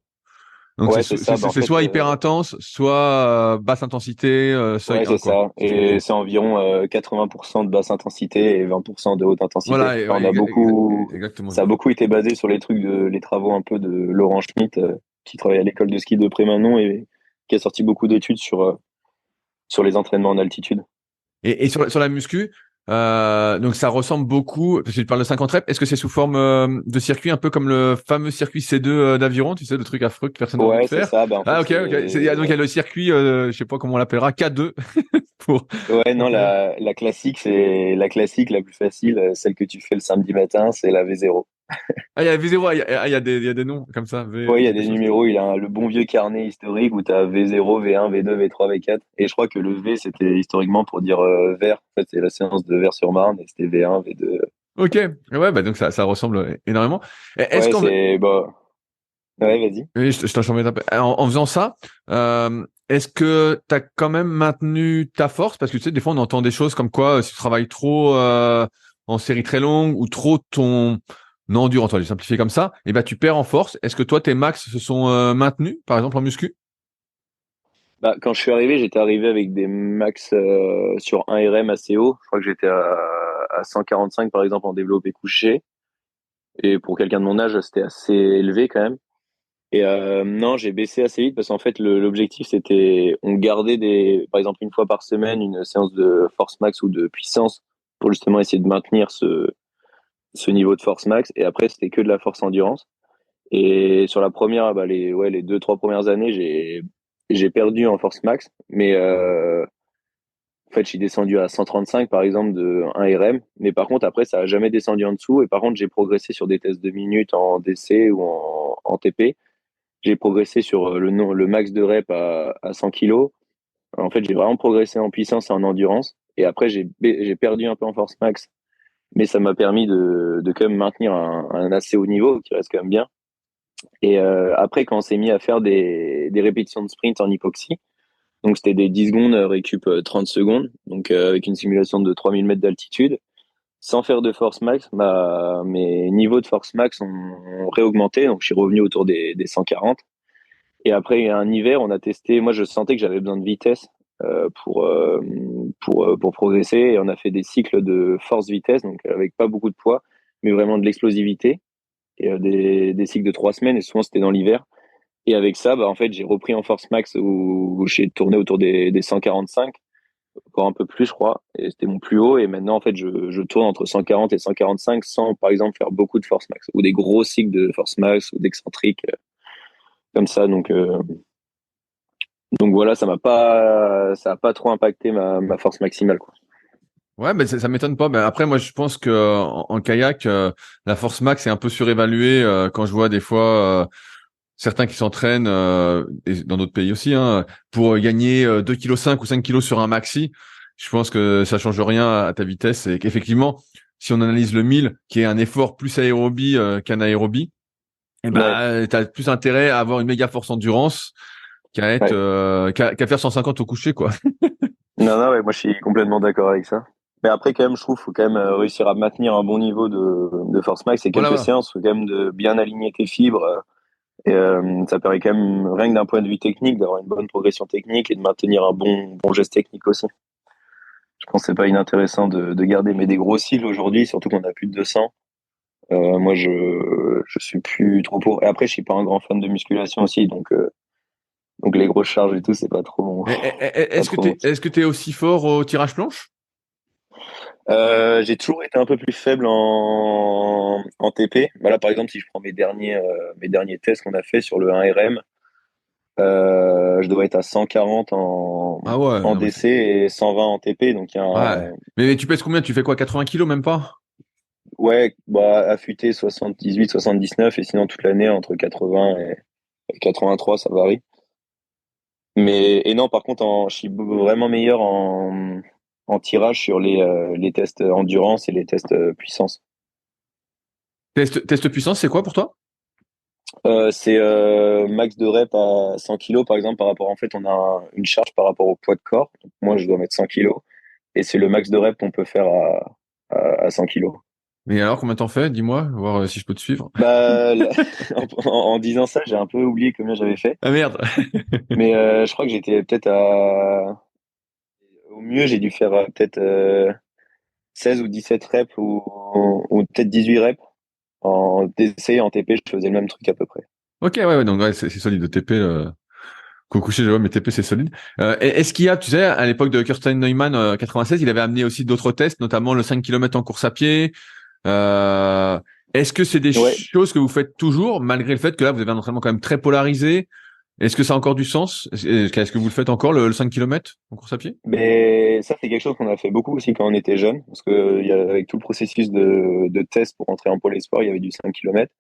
Donc ouais, c'est ça. Bah, en c'est fait, soit hyper intense, soit basse intensité, seuil ouais, 1, c'est quoi, ça. si je comprends Et bien. c'est environ 80% de basse intensité et 20% de haute intensité. Voilà, Enfin, exactement. ça a beaucoup été basé sur les travaux un peu de Laurent Schmitt, qui travaille à l'école de ski de Prémanon et qui a sorti beaucoup d'études sur les entraînements en altitude. Et sur la muscu, donc ça ressemble beaucoup, parce que tu parles de 50 reps, est-ce que c'est sous forme de circuit, un peu comme le fameux circuit C2 d'aviron, tu sais, le truc affreux que personne n'a envie de Ouais, c'est faire? ça. Bah, en fait, Ah, ok, ok. Donc il y a le circuit, je sais pas comment on l'appellera, K2 pour, ouais, pour non, courir. la classique, c'est la classique, la plus facile, celle que tu fais le samedi matin, c'est la V0. Ah, il y a V0, il y a des noms comme ça, Ouais, il y a quelque des chose. numéros, il a le bon vieux carnet historique où tu as V0, V1, V2, V3, V4. Et je crois que le V, c'était historiquement pour dire vert. En fait, c'est la séance de Vers-sur-Marne et c'était V1, V2. Ok, ouais, bah donc ça ressemble énormément. Est-ce Ouais, qu'en c'est. Bah, ouais, vas-y. Oui, je t'en remets un peu. En faisant ça, est-ce que tu as quand même maintenu ta force? Parce que tu sais, des fois, on entend des choses comme quoi, si tu travailles trop en série très longue ou trop ton endurance, on va le simplifier comme ça, et ben tu perds en force. Est-ce que toi, tes max se sont maintenus, par exemple en muscu? Bah, quand je suis arrivé, j'étais arrivé avec des max sur 1 RM assez haut. Je crois que j'étais à 145 par exemple en développé couché. Et pour quelqu'un de mon âge, c'était assez élevé quand même. Et non, j'ai baissé assez vite parce qu'en fait, l'objectif, c'était, on gardait par exemple, une fois par semaine, une séance de force max ou de puissance pour justement essayer de maintenir ce niveau de force max. Et après, c'était que de la force endurance. Et sur la première, bah, les 2, 3 premières années, j'ai perdu en force max. Mais en fait, je suis descendu à 135, par exemple, de 1 RM. Mais par contre, après, ça a jamais descendu en dessous. Et par contre, j'ai progressé sur des tests de minutes en DC ou en TP. J'ai progressé sur le max de rep à 100 kilos. En fait, j'ai vraiment progressé en puissance et en endurance. Et après, j'ai perdu un peu en force max, mais ça m'a permis de quand même maintenir un assez haut niveau qui reste quand même bien. Et après, quand on s'est mis à faire des répétitions de sprint en hypoxie, donc c'était des 10 secondes, récup 30 secondes, donc avec une simulation de 3000 mètres d'altitude, sans faire de force max, mes niveaux de force max ont réaugmenté, donc je suis revenu autour des 140. Et après un hiver, on a testé. Moi, je sentais que j'avais besoin de vitesse pour progresser. Et on a fait des cycles de force-vitesse, donc avec pas beaucoup de poids, mais vraiment de l'explosivité. Et des cycles de 3 semaines. Et souvent, c'était dans l'hiver. Et avec ça, bah, en fait, j'ai repris en force max où j'ai tourné autour des 145, encore un peu plus, je crois. Et c'était mon plus haut. Et maintenant, en fait, je tourne entre 140 et 145 sans, par exemple, faire beaucoup de force max ou des gros cycles de force max ou d'excentrique comme ça. Donc voilà, ça a pas trop impacté ma force maximale, quoi. Ouais, mais ça m'étonne pas. Mais après, moi, je pense que en kayak, la force max est un peu surévaluée quand je vois des fois. certains qui s'entraînent, et dans d'autres pays aussi, hein, pour gagner 2,5 kg ou 5 kilos sur un maxi. Je pense que ça change rien à ta vitesse et qu'effectivement, si on analyse le 1000, qui est un effort plus aérobie qu'anaérobie, eh Ouais, ben, t'as plus intérêt à avoir une méga force endurance qu'à être, ouais. qu'à faire 150 au coucher, quoi. Non, non, ouais, moi je suis complètement d'accord avec ça. Mais après, quand même, je trouve qu'il faut quand même réussir à maintenir un bon niveau de force max et Voilà, quelques voilà. séances, faut quand même de bien aligner tes fibres. Et ça permet quand même, rien que d'un point de vue technique, d'avoir une bonne progression technique et de maintenir un bon geste technique aussi. Je pense que c'est pas inintéressant de garder, mais des gros cycles aujourd'hui, surtout qu'on a plus de 200. Moi, je suis plus trop pour. Et après, je suis pas un grand fan de musculation aussi, donc les grosses charges et tout, c'est pas trop pas trop mon Est-ce que t'es aussi fort au tirage planche? J'ai toujours été un peu plus faible en TP. Voilà, par exemple, si je prends mes derniers tests qu'on a fait sur le 1RM, je dois être à 140 Ah ouais, en non mais DC et 120 en TP. Donc, il y a ouais. Mais tu pèses combien? Tu fais quoi? 80 kilos, même pas? ouais, bah, affûté 78, 79 et sinon toute l'année entre 80 et 83, ça varie. Et non, par contre, je suis vraiment meilleur en tirage sur les tests endurance et les tests puissance. Test puissance, c'est quoi pour toi? C'est max de rep à 100 kilos, par exemple, par rapport, en fait, on a une charge par rapport au poids de corps. Donc, moi, je dois mettre 100 kilos. Et c'est le max de rep qu'on peut faire à 100 kilos. Mais alors, combien t'en fais? Dis-moi, voir si je peux te suivre. Bah, en disant ça, j'ai un peu oublié combien j'avais fait. Ah merde. Mais je crois que j'étais peut-être au mieux, j'ai dû faire peut-être 16 ou 17 reps ou peut-être 18 reps. En DC, en TP, je faisais le même truc à peu près. Ok, ouais, ouais, donc ouais, c'est solide de TP. Qu'au coucher, je vois, mais TP, c'est solide. Est-ce qu'il y a, tu sais, à l'époque de Kirsten Neumann, 96, il avait amené aussi d'autres tests, notamment le 5 km en course à pied. Euh, Est-ce que c'est des Ouais, choses que vous faites toujours, malgré le fait que là, vous avez un entraînement quand même très polarisé? Est-ce que ça a encore du sens? Est-ce que vous le faites encore, le 5 km en course à pied? mais ça, c'est quelque chose qu'on a fait beaucoup aussi quand on était jeune, parce que avec tout le processus de test pour entrer en pôle espoir, il y avait du 5 km.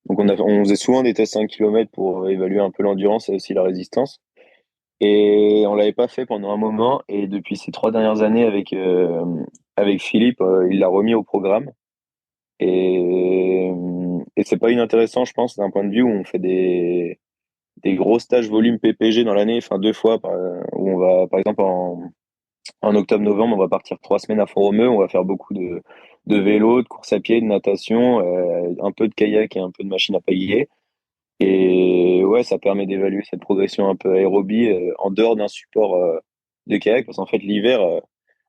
Donc on faisait souvent des tests 5 km pour évaluer un peu l'endurance et aussi la résistance. Et on l'avait pas fait pendant un moment, et depuis ces 3 dernières années avec Philippe, il l'a remis au programme. Et c'est pas inintéressant, je pense, d'un point de vue où on fait des gros stages volume PPG dans l'année, enfin 2 fois, où on va, par exemple, en octobre-novembre, on va partir 3 semaines à Font-Romeu, on va faire beaucoup de vélo, de course à pied, de natation, un peu de kayak et un peu de machine à pagayer. Et ouais, ça permet d'évaluer cette progression un peu aérobie en dehors d'un support de kayak, parce qu'en fait, l'hiver,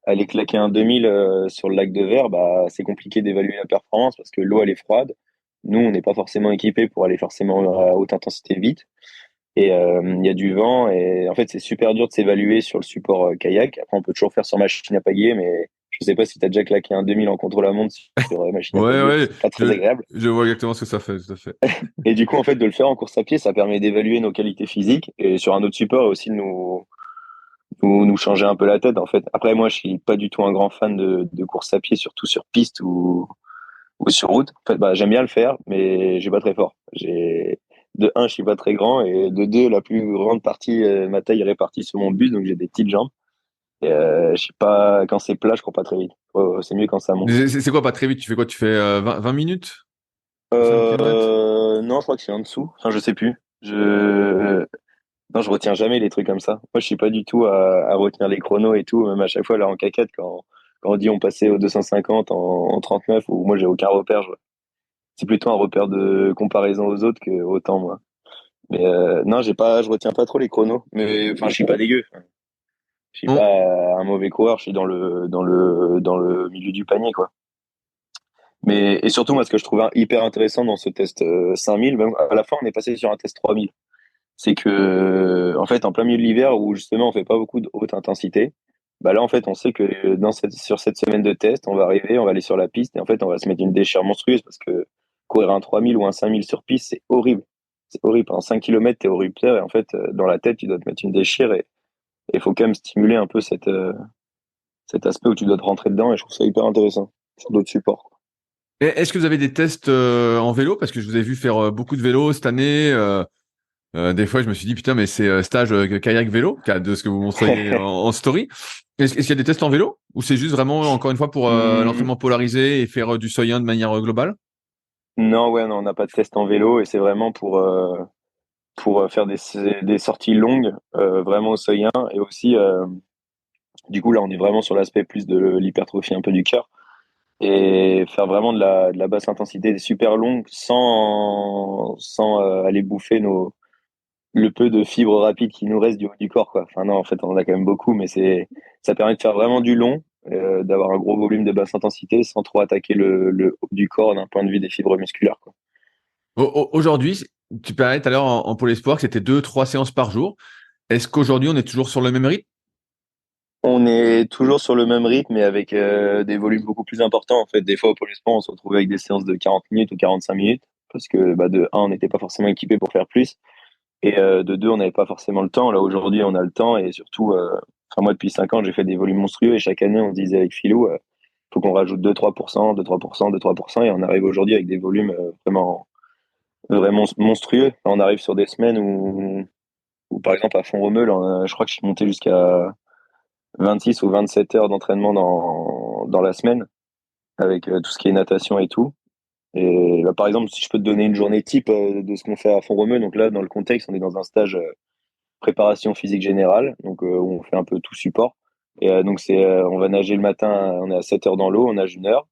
aller claquer un 2000 sur le lac de Verre, bah, c'est compliqué d'évaluer la performance parce que l'eau, elle est froide. Nous, on n'est pas forcément équipés pour aller forcément à haute intensité vite. Et il y a du vent et en fait, c'est super dur de s'évaluer sur le support kayak. Après, on peut toujours faire sur machine à pagayer, mais je sais pas si tu as déjà claqué un 2000 en contre-la-montre sur machine à Ouais, pagayer, ouais, c'est pas très agréable. je vois exactement ce que ça fait, tout à fait. Et du coup, en fait, de le faire en course à pied, ça permet d'évaluer nos qualités physiques et sur un autre support aussi de nous changer un peu la tête, en fait. Après, moi, je suis pas du tout un grand fan de course à pied, surtout sur piste ou sur route. En fait, bah, j'aime bien le faire, mais je suis pas très fort. De un, je suis pas très grand, et de deux, la plus grande partie, ma taille est répartie sur mon buste, donc j'ai des petites jambes. Et, je suis pas, quand c'est plat, je cours pas très vite. C'est mieux quand ça monte. C'est quoi, pas très vite? Tu fais quoi? Tu fais 20 minutes? Sur 5 km? Non, je crois que c'est en dessous. Enfin, je sais plus. Non, je retiens jamais les trucs comme ça. Moi, je suis pas du tout à retenir les chronos et tout, même à chaque fois là en caquette quand on dit on passait au 250 en 39, ou moi j'ai aucun repère. C'est plutôt un repère de comparaison aux autres que autant moi. Mais non, je retiens pas trop les chronos. Mais enfin, je suis pas dégueu. Je suis On- pas un mauvais coureur. Je suis dans le milieu du panier, quoi. Mais et surtout, moi, ce que je trouve hyper intéressant dans ce test 5000, même à la fin, on est passé sur un test 3000. C'est que, en fait, en plein milieu de l'hiver où justement on fait pas beaucoup de haute intensité, bah là, en fait, on sait que sur cette semaine de test, on va arriver, on va aller sur la piste et en fait, on va se mettre une déchire monstrueuse parce que courir un 3000 ou un 5000 sur piste, c'est horrible. C'est horrible. Pendant 5 km, t'es au rupteur et en fait, dans la tête, tu dois te mettre une déchire et il faut quand même stimuler un peu cet aspect où tu dois te rentrer dedans et je trouve ça hyper intéressant sur d'autres supports, quoi. Est-ce que vous avez des tests en vélo? Parce que je vous ai vu faire beaucoup de vélo cette année. Des fois, je me suis dit, putain, mais c'est stage kayak vélo, de ce que vous montrez en story. Est-ce qu'il y a des tests en vélo ou c'est juste vraiment, encore une fois, pour Hum, l'entraînement polarisé et faire du seuil 1 de manière globale? non, ouais, non, on n'a pas de test en vélo et c'est vraiment pour faire des sorties longues, vraiment au seuil 1 et aussi, du coup, là, on est vraiment sur l'aspect plus de l'hypertrophie un peu du cœur et faire vraiment de la basse intensité super longue sans aller bouffer le peu de fibres rapides qui nous reste du haut du corps, quoi. Enfin, non, en fait, on en a quand même beaucoup, mais ça permet de faire vraiment du long, d'avoir un gros volume de basse intensité sans trop attaquer le haut du corps d'un point de vue des fibres musculaires, quoi. Aujourd'hui, tu parlais tout à l'heure en pôle espoir que c'était 2, 3 séances par jour. Est-ce qu'aujourd'hui, on est toujours sur le même rythme? On est toujours sur le même rythme, mais avec des volumes beaucoup plus importants. En fait, des fois, au Pôle Espoir, on se retrouvait avec des séances de 40 minutes ou 45 minutes, parce que bah, de un, on n'était pas forcément équipé pour faire plus, et de deux, on n'avait pas forcément le temps. Là, aujourd'hui, on a le temps, et surtout, enfin, moi, depuis 5 ans, j'ai fait des volumes monstrueux, et chaque année, on se disait avec Philou, faut qu'on rajoute 2-3%, 2-3%, 2-3%, et on arrive aujourd'hui avec des volumes vraiment monstrueux. On arrive sur des semaines où par exemple, à Font-Romeu, je crois que je suis monté jusqu'à 26 ou 27 heures d'entraînement dans la semaine, avec tout ce qui est natation et tout. Et bah, par exemple, si je peux te donner une journée type de ce qu'on fait à Font-Romeu, donc là, dans le contexte, on est dans un stage préparation physique générale, donc où on fait un peu tout support. Et donc, on va nager le matin, on est à 7 heures dans l'eau, on nage 1 heure.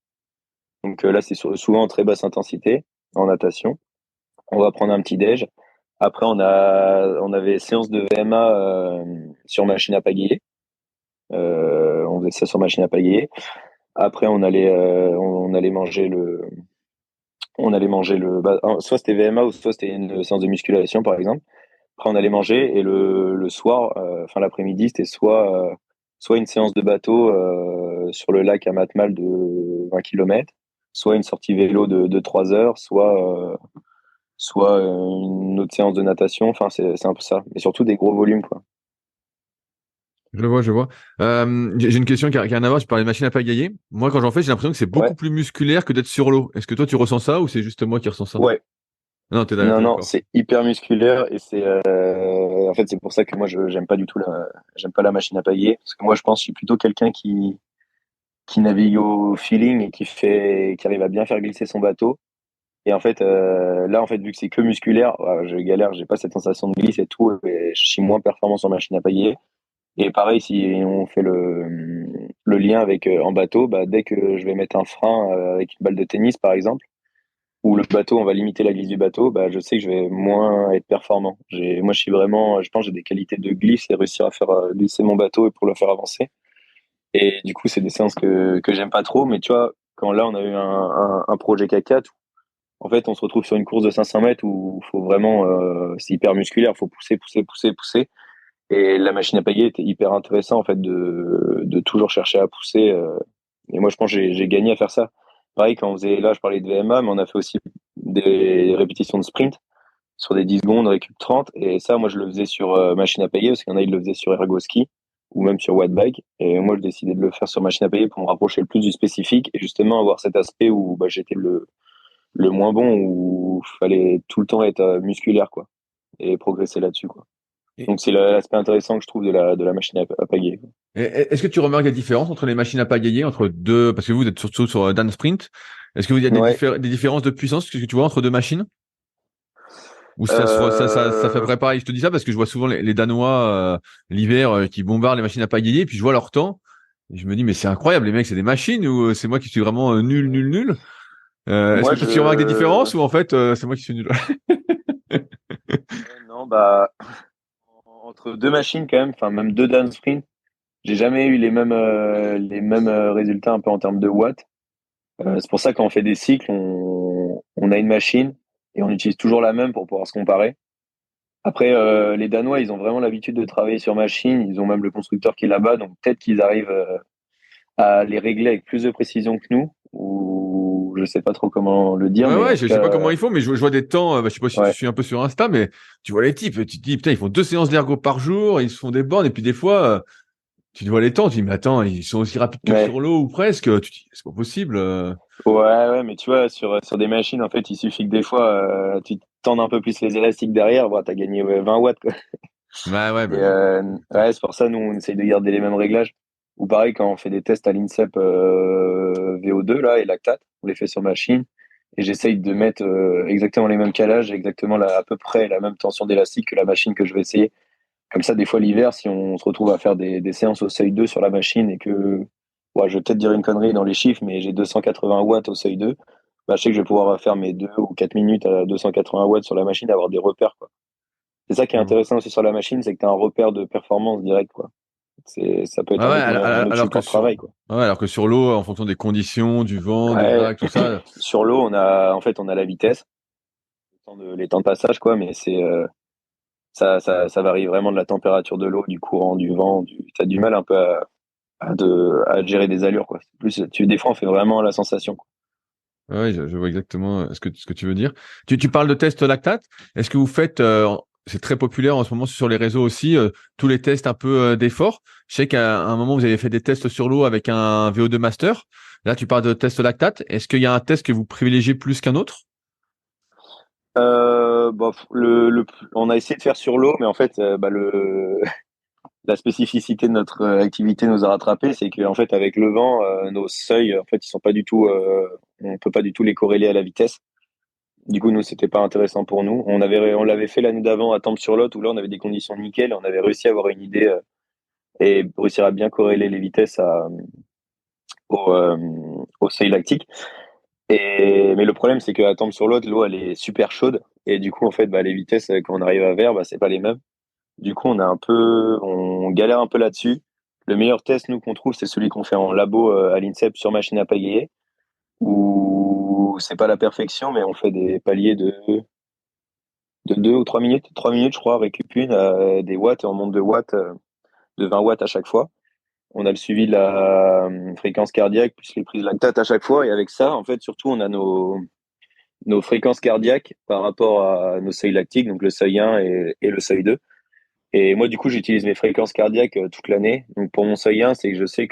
Donc là, c'est souvent en très basse intensité, en natation. On va prendre un petit déj. Après, on avait séance de VMA sur machine à pagayer. On faisait ça sur machine à pagayer. Après, on allait manger soit c'était VMA ou soit c'était une séance de musculation, par exemple. Après, on allait manger et le soir, enfin l'après-midi, c'était soit une séance de bateau sur le lac à Matmal de 20 km, soit une sortie vélo de 3 heures, soit une autre séance de natation. Enfin, c'est un peu ça. Mais surtout des gros volumes, quoi. Je vois, je vois. J'ai une question qui a rien à voir. Je parlais de machine à pagayer. Moi, quand j'en fais, j'ai l'impression que c'est beaucoup Ouais, plus musculaire que d'être sur l'eau. Est-ce que toi, tu ressens ça ou c'est juste moi qui ressens ça? ouais. Non, Non, t'es non, d'accord. c'est hyper musculaire et en fait, c'est pour ça que moi, j'aime pas du tout j'aime pas la machine à pagayer parce que moi, je pense que je suis plutôt quelqu'un qui navigue au feeling et qui arrive à bien faire glisser son bateau. Et en fait, là, en fait, vu que c'est que musculaire, je galère, j'ai pas cette sensation de glisse et tout, et je suis moins performant sur machine à pagayer. Et pareil, si on fait le lien avec en bateau, bah, dès que je vais mettre un frein avec une balle de tennis, par exemple, ou le bateau, on va limiter la glisse du bateau, bah, je sais que je vais moins être performant. Moi, je pense que j'ai des qualités de glisse et réussir à faire glisser mon bateau et pour le faire avancer. Et du coup, c'est des séances que j'aime pas trop. Mais tu vois, quand là, on a eu un projet K4, en fait, on se retrouve sur une course de 500 mètres où faut vraiment, c'est hyper musculaire, faut pousser, pousser, pousser, pousser. Et la machine à pagaie était hyper intéressant, en fait, de toujours chercher à pousser. Et moi, je pense que j'ai gagné à faire ça. Pareil, quand on faisait, là, je parlais de VMA, mais on a fait aussi des répétitions de sprint sur des 10 secondes, récup 30. Et ça, moi, je le faisais sur machine à payer, parce qu'il y en a, ils le faisaient sur Ergoski ou même sur Wattbike. Et moi, je décidais de le faire sur machine à payer pour me rapprocher le plus du spécifique et justement avoir cet aspect où bah, j'étais le moins bon, où il fallait tout le temps être musculaire, quoi, et progresser là-dessus, quoi. Et- Donc, c'est l'aspect intéressant que je trouve de la machine à pagayer. Est-ce que tu remarques des différences entre les machines à pagayer, entre deux, parce que vous êtes surtout sur Dan Sprint. Est-ce que vous y a Ouais. des différences de puissance que tu vois entre deux machines? Ou ça fait Euh, vrai pareil? Je te dis ça parce que je vois souvent les Danois l'hiver qui bombardent les machines à pagayer, et puis je vois leur temps. Et je me dis, mais c'est incroyable, les mecs, c'est des machines ou c'est moi qui suis vraiment nul, nul, nul? Est-ce que moi, toi tu remarques des différences ou en fait c'est moi qui suis nul? ouais, non, bah, entre deux machines, quand même, enfin, même deux down sprint, j'ai jamais eu les mêmes résultats un peu en termes de watts. C'est pour ça quand on fait des cycles, on a une machine et on utilise toujours la même pour pouvoir se comparer. Après, les Danois, ils ont vraiment l'habitude de travailler sur machine. Ils ont même le constructeur qui est là-bas, donc peut-être qu'ils arrivent à les régler avec plus de précision que nous, ou je sais pas trop comment le dire, Ouais, mais en ouais, tout je sais cas, pas comment ils font, mais je vois des temps, je sais pas si tu ouais, suis un peu sur Insta, mais tu vois les types, tu te dis, putain, ils font 2 séances d'ergo par jour, ils se font des bornes, et puis des fois, tu te vois les temps, tu dis, mais attends, ils sont aussi rapides que ouais, sur l'eau ou presque, tu te dis, c'est pas possible. ouais, ouais, mais tu vois, sur des machines, en fait, il suffit que des fois, tendre un peu plus les élastiques derrière, bon, t'as gagné 20 watts, quoi. Ouais, Et, bah, ouais, c'est pour ça, nous, on essaye de garder les mêmes réglages. Ou pareil, quand on fait des tests à l'INSEP VO2, là, et lactate, on les fait sur machine. Et j'essaye de mettre exactement les mêmes calages, exactement à peu près la même tension d'élastique que la machine que je vais essayer. Comme ça, des fois, l'hiver, si on se retrouve à faire des séances au seuil 2 sur la machine et que, ouais, je vais peut-être dire une connerie dans les chiffres, mais j'ai 280 watts au seuil 2, bah, je sais que je vais pouvoir faire mes 2 ou 4 minutes à 280 watts sur la machine, avoir des repères, quoi. C'est ça qui est ouais. intéressant aussi sur la machine, c'est que tu as un repère de performance direct, quoi. Ça peut être Ouais, ouais, un autre alors que support de travail, quoi. sur l'eau, en fonction des conditions, du vent, des Ouais, vagues, tout ça. sur l'eau, en fait, on a la vitesse, les temps de passage, quoi, mais ça varie vraiment de la température de l'eau, du courant, du vent. T'as du mal un peu à gérer des allures, quoi. C'est plus, des fois, on fait vraiment la sensation, quoi. Ouais, je vois exactement ce que tu veux dire. Tu parles de tests lactate. Est-ce que vous faites, c'est très populaire en ce moment sur les réseaux aussi, tous les tests un peu d'effort. Je sais qu'à un moment, vous avez fait des tests sur l'eau avec un VO2 Master. Là, tu parles de test lactate. Est-ce qu'il y a un test que vous privilégiez plus qu'un autre? Bon, on a essayé de faire sur l'eau, mais en fait, la spécificité de notre activité nous a rattrapés, c'est qu'en fait, avec le vent, nos seuils, en fait, ils sont pas du tout, on peut pas du tout les corréler à la vitesse. Du coup, nous, c'était pas intéressant pour nous. On l'avait fait l'année d'avant à Tempes-sur-Lot, où là, on avait des conditions nickel, on avait réussi à avoir une idée et réussir à bien corréler les vitesses au seuil lactique. Mais le problème, c'est qu'à Tempes-sur-Lot, l'eau, elle est super chaude. Et du coup, en fait, bah, les vitesses, quand on arrive à Vert, bah, c'est pas les mêmes. Du coup, on galère un peu là-dessus. Le meilleur test, nous, qu'on trouve, c'est celui qu'on fait en labo à l'INSEP sur machine à pagayer, où c'est pas la perfection, mais on fait des paliers de 2 ou 3 minutes. 3 minutes, je crois, récup une, des watts, et on monte de watts, de 20 watts à chaque fois. On a le suivi de la fréquence cardiaque, plus les prises lactate à chaque fois. Et avec ça, en fait, surtout, on a nos fréquences cardiaques par rapport à nos seuils lactiques, donc le seuil 1 et le seuil 2. Et moi, du coup, j'utilise mes fréquences cardiaques toute l'année. Donc, pour mon seuil 1, c'est que je sais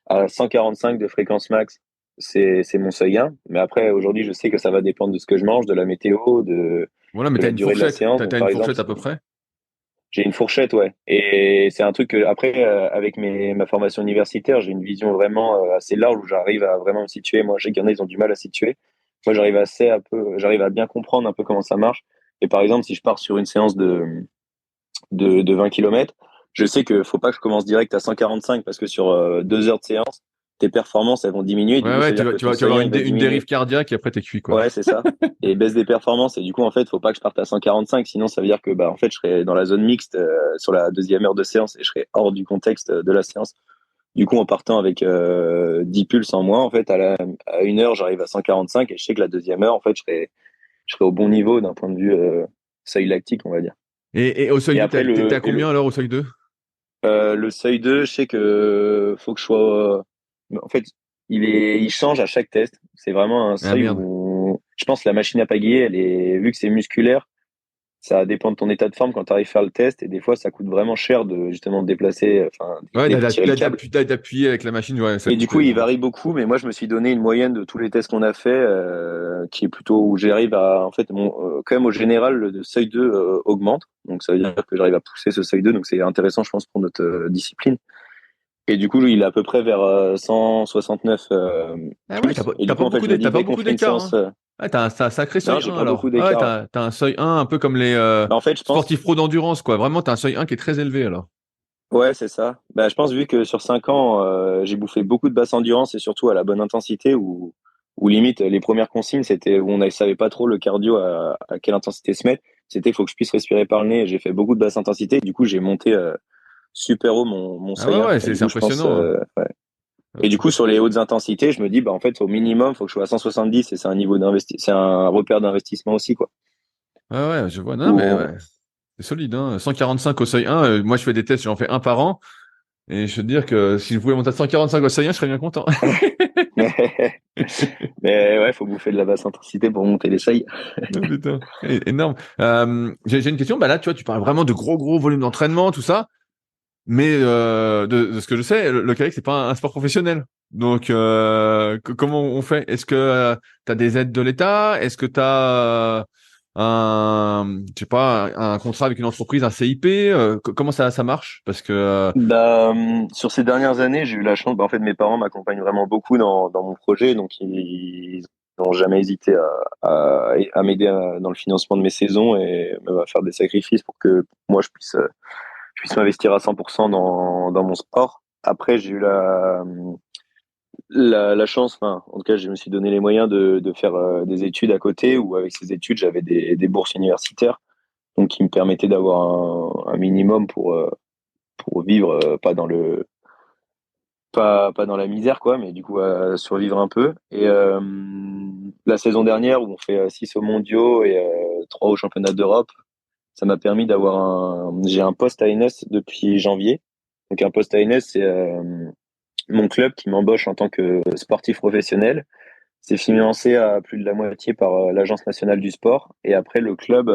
à 145 de fréquence max, c'est mon seuil 1. Mais après, aujourd'hui, je sais que ça va dépendre de ce que je mange, de la météo, Voilà, mais de t'as la une durée de la fourchette. séance. T'as Donc, une par exemple, fourchette à peu près? j'ai une fourchette, ouais. Et c'est un truc que, après, avec ma formation universitaire, j'ai une vision vraiment assez large où j'arrive à vraiment me situer. Moi, je sais qu'il y en a, ils ont du mal à situer. Moi, j'arrive à bien comprendre un peu comment ça marche. Et par exemple, si je pars sur une séance de 20 km, je sais que faut pas que je commence direct à 145 parce que sur 2 heures de séance, tes performances, elles vont diminuer. Du Ouais, coup, ça ouais, veut dire que ton tu vas seuil avoir 1, il va une dérive diminuer. cardiaque et après t'es cuit, quoi. Ouais, c'est ça. Et baisse des performances. Et du coup, en fait, faut pas que je parte à 145. Sinon, ça veut dire que, bah, en fait, je serai dans la zone mixte sur la deuxième heure de séance et je serai hors du contexte de la séance. Du coup, en partant avec 10 pulses en moins, en fait, à 1 heure, j'arrive à 145 et je sais que la deuxième heure, en fait, je serai au bon niveau d'un point de vue seuil lactique, on va dire. Et au seuil Et 2, après, t'es à combien alors au seuil 2? le seuil 2, je sais que faut que je sois. En fait, il change à chaque test. C'est vraiment un Ah seuil merde. où je pense que la machine à pagayer, vu que c'est musculaire, ça dépend de ton état de forme quand tu arrives à faire le test. Et des fois, ça coûte vraiment cher de justement déplacer, enfin, Ouais, tirer le câble. d'appuyer avec la machine, ouais, ça Et du coûte. coup, il varie beaucoup, mais moi, je me suis donné une moyenne de tous les tests qu'on a fait, qui est plutôt où j'arrive à, en fait, quand même au général, le seuil 2 augmente. Donc, ça veut dire que j'arrive à pousser ce seuil 2. Donc, c'est intéressant, je pense, pour notre discipline. Et du coup, lui, il est à peu près vers 169 Ah ouais, pulses. Et du coup, en fait, je me t'as dis, pas dès qu'on beaucoup fait une d'écart, séance, hein. Ouais, t'as un sacré non, seuil j'ai 1 pas beaucoup alors. Ah ouais, d'écart. Ouais. t'as un seuil 1 un peu comme les Bah, en fait, je pense, sportifs pro d'endurance, quoi. Vraiment, t'as un seuil 1 qui est très élevé alors. ouais, c'est ça. Bah, je pense, vu que sur 5 ans, j'ai bouffé beaucoup de basse endurance et surtout à la bonne intensité où limite, les premières consignes, c'était où on ne savait pas trop le cardio à quelle intensité se mettre. C'était, il faut que je puisse respirer par le nez. J'ai fait beaucoup de basse intensité. Du coup, j'ai monté super haut mon Ah ouais, seuil 1. ouais, Et du c'est coup, je pense, impressionnant, hein. ouais. Et du coup, sur les hautes intensités, je me dis, bah, en fait, au minimum, il faut que je sois à 170 et c'est un c'est un repère d'investissement aussi, quoi. Ah ouais, je vois. Non, mais Où ouais, c'est solide, hein. 145 au seuil 1. Moi, je fais des tests, j'en fais un par an. Et je veux te dire que si je pouvais monter à 145 au seuil 1, je serais bien content. Mais ouais, faut bouffer de la basse intensité pour monter les seuils. Oh, putain, énorme. J'ai une question. Bah là, tu vois, tu parles vraiment de gros volumes d'entraînement, tout ça. Mais de ce que je sais, le kayak, c'est pas un sport professionnel. Donc, comment on fait? Est-ce que tu as des aides de l'État? Est-ce que tu as je sais pas, un contrat avec une entreprise, un CIP? Comment ça marche? Parce que Sur ces dernières années, j'ai eu la chance. En fait, mes parents m'accompagnent vraiment beaucoup dans mon projet, donc ils n'ont jamais hésité à m'aider dans le financement de mes saisons et même à faire des sacrifices pour que moi je puisse m'investir à 100% dans mon sport. Après, j'ai eu la chance, enfin, en tout cas, je me suis donné les moyens de faire des études à côté, où avec ces études, j'avais des bourses universitaires, donc qui me permettaient d'avoir un minimum pour vivre, pas dans la misère, quoi, mais du coup, survivre un peu. Et la saison dernière, où on fait 6 aux mondiaux et 3 aux championnats d'Europe, ça m'a permis j'ai un poste à NS depuis janvier. Donc, un poste à NS, c'est mon club qui m'embauche en tant que sportif professionnel. C'est financé à plus de la moitié par l'Agence nationale du sport. Et après, le club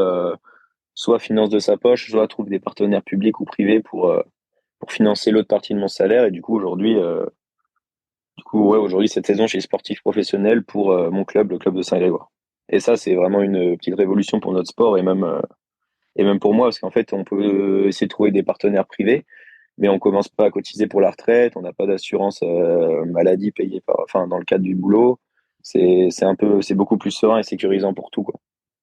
soit finance de sa poche, soit trouve des partenaires publics ou privés pour financer l'autre partie de mon salaire. Et ouais, aujourd'hui, cette saison, je suis sportif professionnel pour mon club, le club de Saint-Grégoire. Et ça, c'est vraiment une petite révolution pour notre sport et même pour moi, parce qu'en fait, on peut essayer de trouver des partenaires privés, mais on commence pas à cotiser pour la retraite, on n'a pas d'assurance maladie payée enfin, dans le cadre du boulot. C'est beaucoup plus serein et sécurisant pour tout, quoi.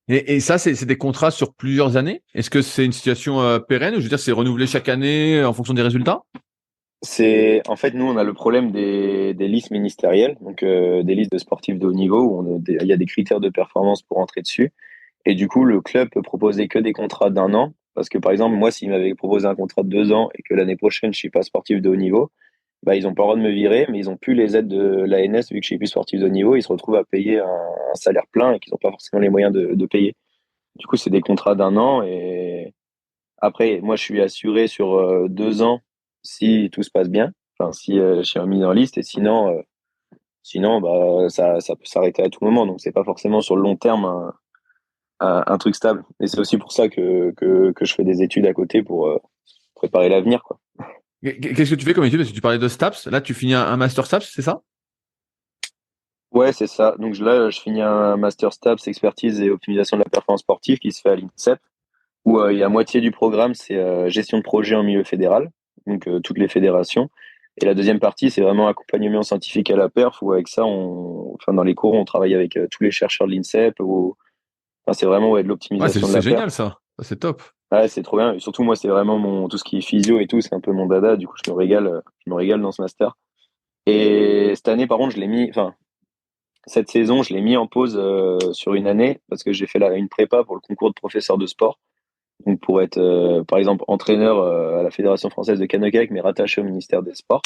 et ça, c'est des contrats sur plusieurs années? Est-ce que c'est une situation pérenne, ou je veux dire, c'est renouvelé chaque année en fonction des résultats? En fait, nous, on a le problème des listes ministérielles, donc des listes de sportifs de haut niveau où il y a des critères de performance pour entrer dessus. Et du coup, le club peut proposer que des contrats d'un an. Parce que par exemple, moi, s'il m'avait proposé un contrat de 2 ans et que l'année prochaine, je suis pas sportif de haut niveau, bah, ils ont pas le droit de me virer, mais ils ont plus les aides de l'ANS vu que je suis plus sportif de haut niveau. Ils se retrouvent à payer un salaire plein et qu'ils n'ont pas forcément les moyens de payer. Du coup, c'est des contrats d'un an. Et après, moi, je suis assuré sur 2 ans si tout se passe bien. Enfin, si je suis mis en liste. Et sinon, bah, ça peut s'arrêter à tout moment. Donc, c'est pas forcément sur le long terme un truc stable. Et c'est aussi pour ça que je fais des études à côté pour préparer l'avenir, quoi. Qu'est-ce que tu fais comme étude? Parce que tu parlais de STAPS. Là, tu finis un master STAPS, c'est ça? Ouais, c'est ça. Donc là, je finis un master STAPS, expertise et optimisation de la performance sportive qui se fait à l'INSEP, où il y a moitié du programme, c'est gestion de projet en milieu fédéral, donc toutes les fédérations. Et la deuxième partie, c'est vraiment accompagnement scientifique à la perf, où avec ça, enfin, dans les cours, on travaille avec tous les chercheurs de l'INSEP, enfin, c'est vraiment ouais, de Ouais, l'optimisation de c'est la perf. génial ça. Ça, c'est top. Ouais, c'est trop bien. Et surtout, moi, c'est vraiment tout ce qui est physio et tout, c'est un peu mon dada. Du coup, je me régale dans ce master. Et cette année, par contre, enfin, cette saison, je l'ai mis en pause sur une année parce que j'ai fait une prépa pour le concours de professeur de sport. Donc, pour être, par exemple, entraîneur à la Fédération française de canoë-kayak, mais rattaché au ministère des Sports.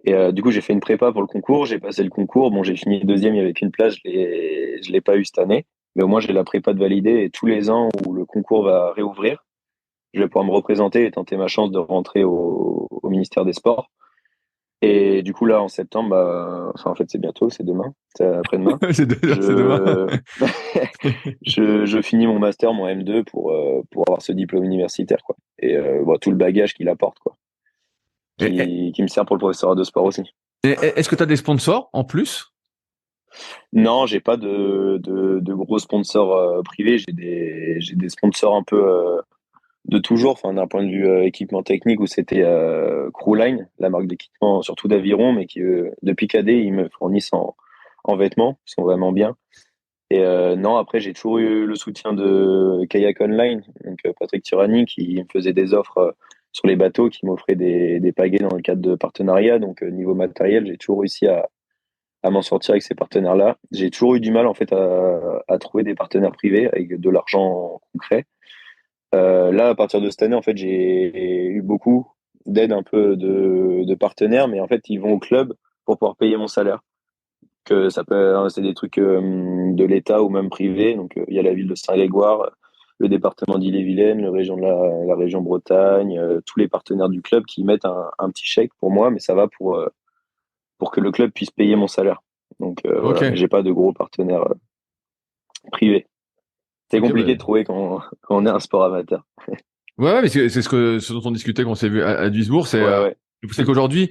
Et du coup, j'ai fait une prépa pour le concours. J'ai passé le concours. Bon, j'ai fini deuxième, il n'y avait qu'une place. Je l'ai pas eu cette année. Mais au moins, j'ai la prépa de valider. Et tous les ans où le concours va réouvrir, je vais pouvoir me représenter et tenter ma chance de rentrer au ministère des Sports. Et du coup, là, en septembre, enfin, en fait, c'est bientôt, c'est demain, c'est après-demain. C'est demain. Je... je finis mon master, mon M2 pour avoir ce diplôme universitaire, quoi. Et bon, tout le bagage qu'il apporte, quoi, Et, et- qui me sert pour le professorat de sport aussi. Est-ce que tu as des sponsors en plus? Non, j'ai pas de gros sponsors privés. J'ai des sponsors un peu de toujours, enfin, d'un point de vue équipement technique, où c'était Crewline, la marque d'équipement, surtout d'aviron, mais qui, depuis cadet, ils me fournissent en vêtements, ils sont vraiment bien. Et non, après, j'ai toujours eu le soutien de Kayak Online, donc Patrick Tirani, qui me faisait des offres sur les bateaux, qui m'offrait des pagaies dans le cadre de partenariats. Donc, niveau matériel, j'ai toujours réussi à m'en sortir avec ces partenaires-là. J'ai toujours eu du mal, en fait, à trouver des partenaires privés avec de l'argent concret. Là, à partir de cette année, en fait, j'ai eu beaucoup d'aide un peu de partenaires, mais en fait, ils vont au club pour pouvoir payer mon salaire. Que ça peut, hein, c'est des trucs de l'État ou même privés. Donc, il y a la ville de Saint-Grégoire, le département d'Ille-et-Vilaine, la région Bretagne, tous les partenaires du club qui mettent un petit chèque pour moi, mais ça va pour que le club puisse payer mon salaire. Donc, Ok. voilà, mais j'ai pas de gros partenaires privés. C'est Ok, compliqué bah. de trouver quand on est un sport amateur. Ouais, ouais, mais c'est ce dont on discutait quand on s'est vu à Duisbourg. Ouais, ouais. C'est qu'aujourd'hui,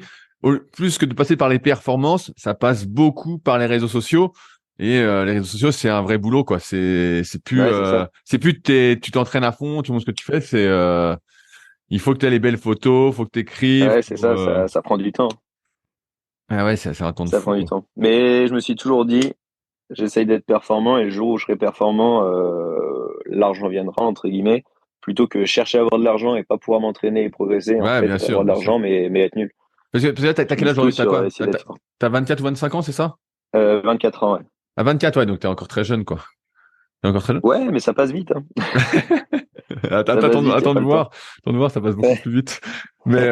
plus que de passer par les performances, ça passe beaucoup par les réseaux sociaux. Et les réseaux sociaux, c'est un vrai boulot, quoi. Ouais, c'est ça. C'est plus tu t'entraînes à fond, tu montres ce que tu fais. Il faut que tu aies les belles photos, faut que tu écrives. Ouais, c'est ça, ça prend du temps. Ah ouais, c'est un temps de Ça fou, prend du quoi. temps. Mais je me suis toujours dit, j'essaye d'être performant et le jour où je serai performant, l'argent viendra, entre guillemets, plutôt que chercher à avoir de l'argent et pas pouvoir m'entraîner et progresser, en Ouais, fait, bien sûr, avoir de bien sûr. l'argent mais être nul. Parce que là, t'as Je quel âge mise tout aujourd'hui? T'as sur quoi? essayer d'être fort. T'as 24 ou 25 ans, c'est ça? 24 ans, ouais. À 24, ouais, donc t'es encore très jeune, quoi. T'es encore très jeune? Ouais, mais ça passe vite, hein. Ça passe Attends, vite, y a pas le temps. attends de voir, ça passe beaucoup Ouais. plus vite. Mais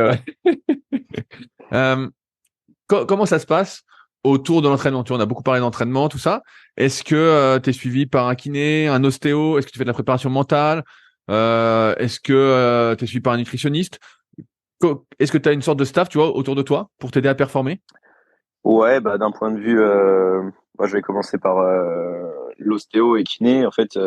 euh, comment ça se passe autour de l'entraînement? Tu vois, on a beaucoup parlé d'entraînement, tout ça. Est-ce que tu es suivi par un kiné, un ostéo? Est-ce que tu fais de la préparation mentale? Est-ce que tu es suivi par un nutritionniste? Est-ce que tu as une sorte de staff, tu vois, autour de toi pour t'aider à performer? Ouais, bah d'un point de vue, moi je vais commencer par l'ostéo et kiné. En fait,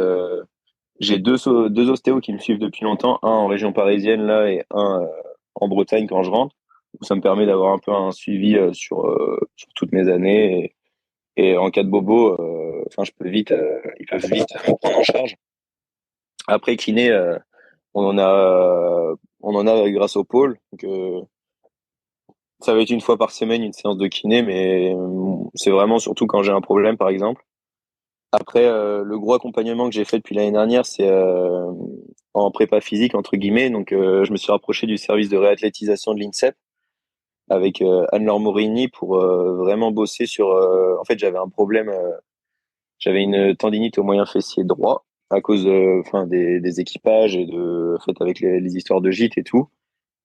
j'ai deux ostéos qui me suivent depuis longtemps, un en région parisienne là et un en Bretagne quand je rentre. Où ça me permet d'avoir un peu un suivi sur toutes mes années et en cas de bobo, enfin je peux vite, ils peuvent vite me prendre en charge. Après kiné, on en a grâce au pôle. Donc, ça va être une fois par semaine une séance de kiné, mais c'est vraiment surtout quand j'ai un problème par exemple. Après, le gros accompagnement que j'ai fait depuis l'année dernière, c'est en prépa physique, entre guillemets. Donc, je me suis rapproché du service de réathlétisation de l'INSEP avec Anne-Laure Morini pour vraiment bosser sur... en fait, j'avais un problème, j'avais une tendinite au moyen fessier droit à cause enfin, des équipages et en fait, avec les histoires de gîte et tout.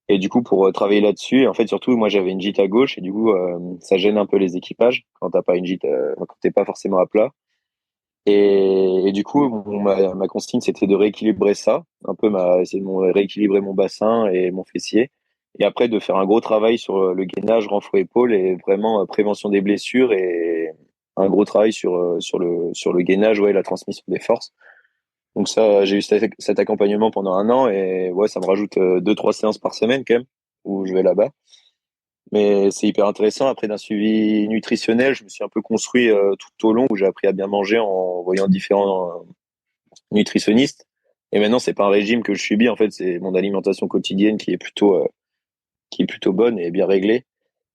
Et du coup, pour travailler là-dessus, et en fait, surtout, moi, j'avais une gîte à gauche et du coup, ça gêne un peu les équipages quand t'as pas une gîte, quand t'es pas forcément à plat. Et du coup, ma consigne, c'était de rééquilibrer ça, un peu essayer de rééquilibrer mon bassin et mon fessier. Et après, de faire un gros travail sur le gainage, renfort épaule et vraiment prévention des blessures et un gros travail sur le gainage, ouais, la transmission des forces. Donc ça, j'ai eu cet accompagnement pendant un an et ouais, ça me rajoute deux, trois séances par semaine quand même, où je vais là-bas. Mais c'est hyper intéressant. Après, d'un suivi nutritionnel, je me suis un peu construit tout au long où j'ai appris à bien manger en voyant différents nutritionnistes. Et maintenant, c'est pas un régime que je subis. En fait, c'est mon alimentation quotidienne qui est plutôt bonne et bien réglée.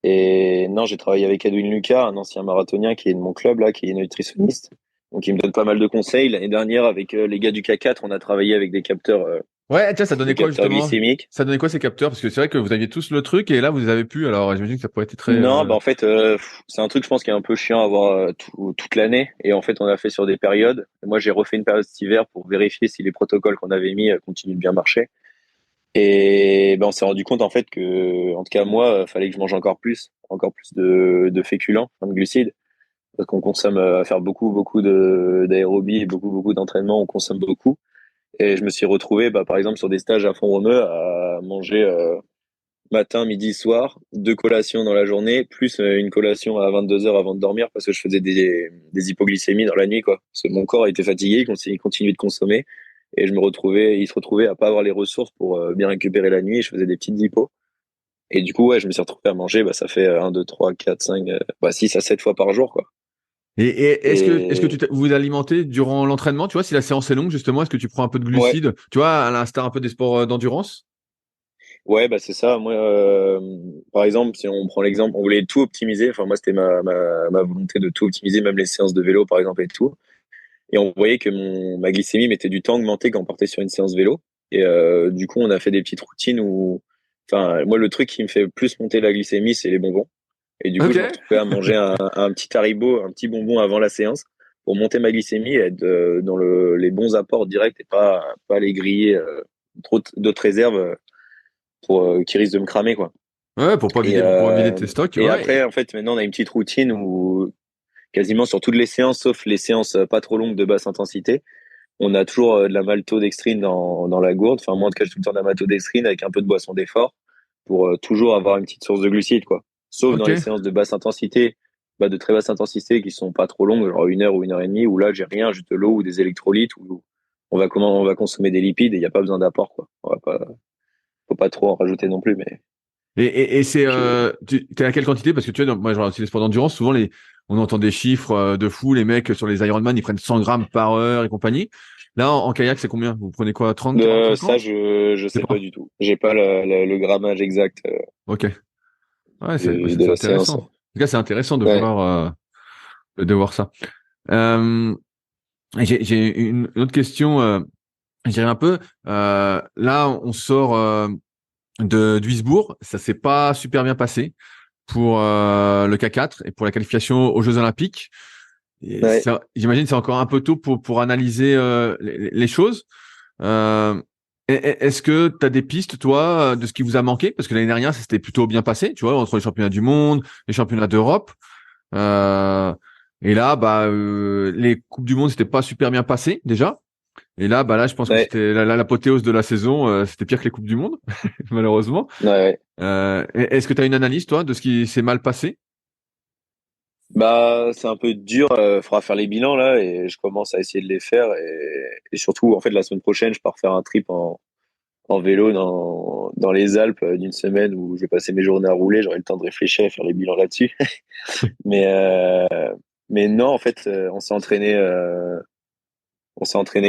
Et non, j'ai travaillé avec Edwin Lucas, un ancien marathonien qui est de mon club là, qui est nutritionniste. Donc, il me donne pas mal de conseils. L'année dernière, avec les gars du K4, on a travaillé avec Ouais, tiens, ça des donnait quoi capteurs justement? glycémiques. Ça donnait quoi ces capteurs? Parce que c'est vrai que vous aviez tous le truc et là vous avez pu. Alors j'imagine que ça pourrait être très. Non, bah en fait, c'est un truc, je pense, qui est un peu chiant à avoir toute l'année. Et en fait, on a fait sur des périodes. Moi, j'ai refait une période cet hiver pour vérifier si les protocoles qu'on avait mis continuent de bien marcher. Et ben, on s'est rendu compte, en fait, que, en tout cas, moi, fallait que je mange encore plus de féculents, enfin, de glucides. Parce qu'on consomme, à faire beaucoup, beaucoup d'aérobie et beaucoup, beaucoup d'entraînement, on consomme beaucoup. Et je me suis retrouvé, bah, par exemple, sur des stages à Font-Romeu à manger, matin, midi, soir, deux collations dans la journée, plus une collation à 22 heures avant de dormir parce que je faisais des hypoglycémies dans la nuit, quoi. Parce que mon corps était fatigué, il continuait de consommer et il se retrouvait à pas avoir les ressources pour bien récupérer la nuit et je faisais des petites hypos. Et du coup, ouais, je me suis retrouvé à manger, bah, ça fait 1, 2, 3, 4, 5, 6 à 7 fois par jour, quoi. Et est-ce que Et vous alimentez durant l'entraînement? Tu vois, si la séance est longue justement, est-ce que tu prends un peu de ouais, glucides? Tu vois, à l'instar un peu des sports d'endurance? ouais, bah, c'est ça. Moi, par exemple, si on prend l'exemple, on voulait tout optimiser. Enfin, moi, c'était ma volonté de tout optimiser, même les séances de vélo, par exemple, et tout. Et on voyait que ma glycémie mettait du temps à augmenter quand on partait sur une séance vélo. Et du coup, on a fait des petites routines où, enfin, moi, le truc qui me fait plus monter la glycémie, c'est les bonbons. Et du coup, Ok. je me retrouvais à manger un petit Haribo, un petit bonbon avant la séance pour monter ma glycémie et être dans les bons apports directs et pas les griller trop d'autres réserves qui risquent de me cramer, quoi. Ouais, Et, pour vider tes stocks. et Ouais. après, en fait, maintenant, on a une petite routine où quasiment sur toutes les séances, sauf les séances pas trop longues de basse intensité, on a toujours de la maltodextrine dans la gourde. Enfin, moi, en tout cas, j'ai tout le temps de la maltodextrine avec un peu de boisson d'effort pour toujours avoir une petite source de glucides, quoi. Sauf dans Ok. les séances de basse intensité, bah, de très basse intensité qui sont pas trop longues, genre 1 heure ou 1 heure et demie, où là, j'ai rien, juste de l'eau ou des électrolytes, où on va consommer des lipides et il n'y a pas besoin d'apport, quoi. Faut pas trop en rajouter non plus, mais Et c'est je, t'es à quelle quantité? Parce que tu vois, moi je regarde aussi les sports d'endurance, souvent on entend des chiffres de fou, les mecs sur les Ironman, ils prennent 100 grammes par heure et compagnie. Là, en kayak, c'est combien? Vous prenez quoi, 30, 40, Ça, 50? je Je sais sais pas pas. du tout. J'ai pas le grammage exact Ok. Ouais, de c'est la intéressant. séance. En tout cas, c'est intéressant Ouais, de voir ça. Euh, j'ai une autre question, je dirais un peu. Là, on sort de Duisbourg. Ça s'est pas super bien passé pour le K4 et pour la qualification aux Jeux Olympiques. ouais. J'imagine que c'est encore un peu tôt pour analyser les choses. Euh, Est-ce que tu as des pistes, toi, de ce qui vous a manqué? Parce que l'année dernière, ça s'était plutôt bien passé, tu vois, entre les championnats du monde, les championnats d'Europe. Euh, et là, les Coupes du Monde, c'était pas super bien passé, déjà. Et là, je pense que Ouais, c'était l'apothéose de la saison. C'était pire que les Coupes du Monde, malheureusement. ouais, ouais. Est-ce que tu as une analyse, toi, de ce qui s'est mal passé? Bah, c'est un peu dur. Faudra faire les bilans là, et je commence à essayer de les faire. Et surtout, en fait, la semaine prochaine, je pars faire un trip en vélo dans les Alpes d'une semaine où je vais passer mes journées à rouler. J'aurai le temps de réfléchir et faire les bilans là-dessus. Mais mais non, en fait, on s'est entraîné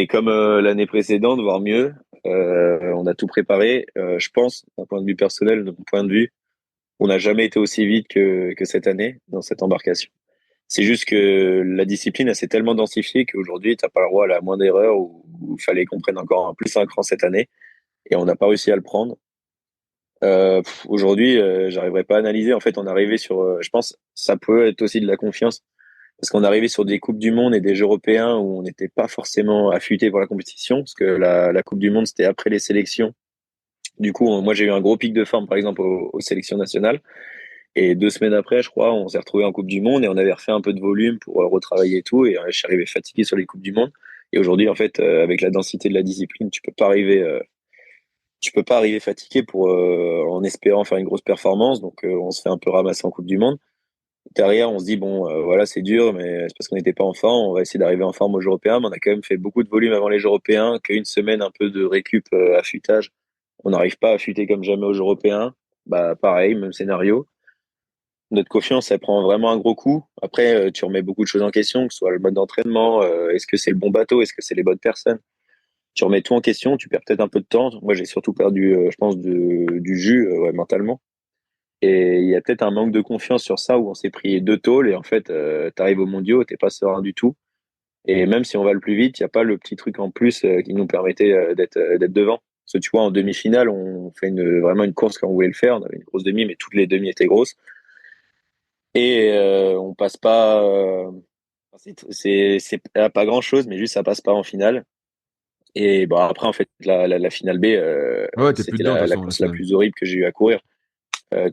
comme l'année précédente, voire mieux. On a tout préparé. Je pense, d'un point de vue personnel, de mon point de vue, on n'a jamais été aussi vite que cette année dans cette embarcation. C'est juste que la discipline, elle s'est tellement densifiée qu'aujourd'hui, t'as pas le droit à la moindre erreur où il fallait qu'on prenne encore un plus un cran cette année et on n'a pas réussi à le prendre. Aujourd'hui, j'arriverai pas à analyser. En fait, on est arrivé sur, je pense, ça peut être aussi de la confiance parce qu'on est arrivé sur des coupes du monde et des Jeux européens où on n'était pas forcément affûté pour la compétition parce que la Coupe du Monde c'était après les sélections. Du coup, moi j'ai eu un gros pic de forme par exemple aux sélections nationales. Et 2 semaines après, je crois, on s'est retrouvé en Coupe du Monde et on avait refait un peu de volume pour retravailler et tout. Et je suis arrivé fatigué sur les Coupes du Monde. Et aujourd'hui, en fait, avec la densité de la discipline, tu peux pas arriver fatigué pour en espérant faire une grosse performance. Donc, on se fait un peu ramasser en Coupe du Monde. Derrière, on se dit bon, voilà, c'est dur, mais c'est parce qu'on n'était pas en forme. On va essayer d'arriver en forme aux Jeux européens. Mais on a quand même fait beaucoup de volume avant les Jeux européens, qu'une semaine un peu de récup, affûtage. On n'arrive pas à affûter comme jamais aux Jeux européens. Bah, pareil, même scénario. Notre confiance, elle prend vraiment un gros coup. Après, tu remets beaucoup de choses en question, que ce soit le mode d'entraînement, est-ce que c'est le bon bateau, est-ce que c'est les bonnes personnes. Tu remets tout en question, tu perds peut-être un peu de temps. Moi, j'ai surtout perdu, je pense, du jus ouais, mentalement. Et il y a peut-être un manque de confiance sur ça où on s'est pris 2 tôles et en fait, tu arrives au mondiaux, t'es pas serein du tout. Et même si on va le plus vite, il n'y a pas le petit truc en plus qui nous permettait d'être devant. Parce que tu vois, en demi-finale, on fait vraiment une course quand on voulait le faire. On avait une grosse demi, mais toutes les demi étaient grosses. Et on passe pas. C'est pas grand chose, mais juste ça passe pas en finale. Et bon après en fait la finale B, Ouais, t'es plus c'était dedans, de toute la façon, la course la finale. plus horrible que j'ai eu à courir.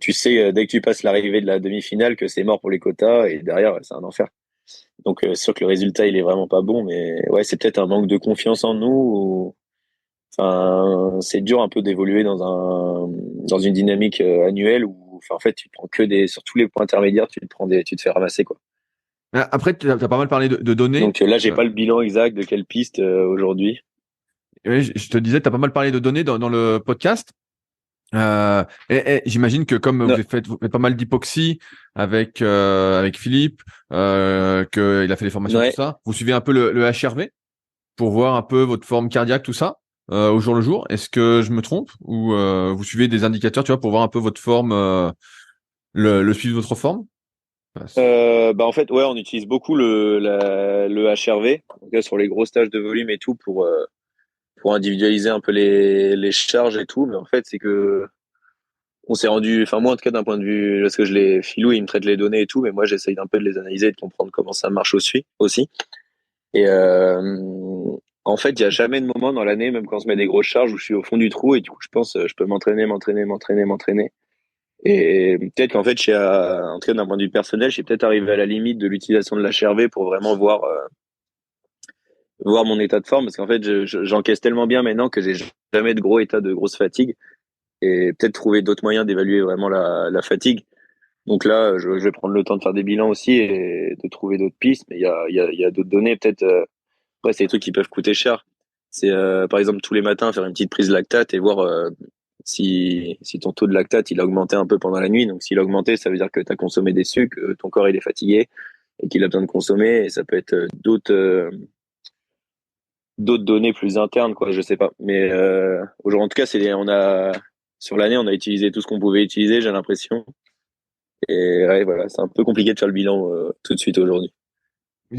Tu sais dès que tu passes l'arrivée de la demi-finale que c'est mort pour les quotas et derrière c'est un enfer. Donc c'est sûr que le résultat il est vraiment pas bon, mais ouais c'est peut-être un manque de confiance en nous. Enfin c'est dur un peu d'évoluer dans une dynamique annuelle où enfin, en fait tu te prends que des sur tous les points intermédiaires tu te fais ramasser quoi. Après, tu as pas mal parlé de données. Donc là, j'ai Euh, pas le bilan exact de quelle piste aujourd'hui. oui, je te disais, tu as pas mal parlé de données dans le podcast. Et j'imagine que comme Non. vous faites pas mal d'hypoxie avec Philippe, qu'il a fait des formations, tout Ouais. ça, vous suivez un peu le HRV pour voir un peu votre forme cardiaque, tout ça, au jour le jour. Est-ce que je me trompe ou vous suivez des indicateurs, tu vois, pour voir un peu votre forme, le suivi de votre forme? Ouais, Bah en fait, ouais, on utilise beaucoup le HRV, donc là, sur les gros stages de volume et tout, pour individualiser un peu les charges et tout. Mais en fait, c'est que on s'est rendu, enfin moi en tout cas d'un point de vue, parce que je les Philou, il me traite les données et tout, mais moi j'essaye un peu de les analyser et de comprendre comment ça marche aussi. Et en fait, il y a jamais de moment dans l'année, même quand on se met des grosses charges, où je suis au fond du trou et du coup je pense je peux m'entraîner. Et peut-être qu'en fait, en tout cas d'un point de vue personnel, j'ai peut-être arrivé à la limite de l'utilisation de l'HRV pour vraiment voir mon état de forme, parce qu'en fait, j'encaisse tellement bien maintenant que j'ai jamais de gros état de grosse fatigue, et peut-être trouver d'autres moyens d'évaluer vraiment la fatigue. Donc là, je vais prendre le temps de faire des bilans aussi et de trouver d'autres pistes, mais il y a d'autres données, peut-être, après, c'est des trucs qui peuvent coûter cher. C'est, par exemple, tous les matins, faire une petite prise de lactate et voir si ton taux de lactate il a augmenté un peu pendant la nuit. Donc s'il a augmenté, ça veut dire que tu as consommé des sucres, ton corps il est fatigué. et qu'il a besoin de consommer. Et ça peut être d'autres données plus internes, quoi. Je sais pas. Mais aujourd'hui, en tout cas, sur l'année, on a utilisé tout ce qu'on pouvait utiliser, j'ai l'impression. Et ouais, voilà, c'est un peu compliqué de faire le bilan tout de suite aujourd'hui.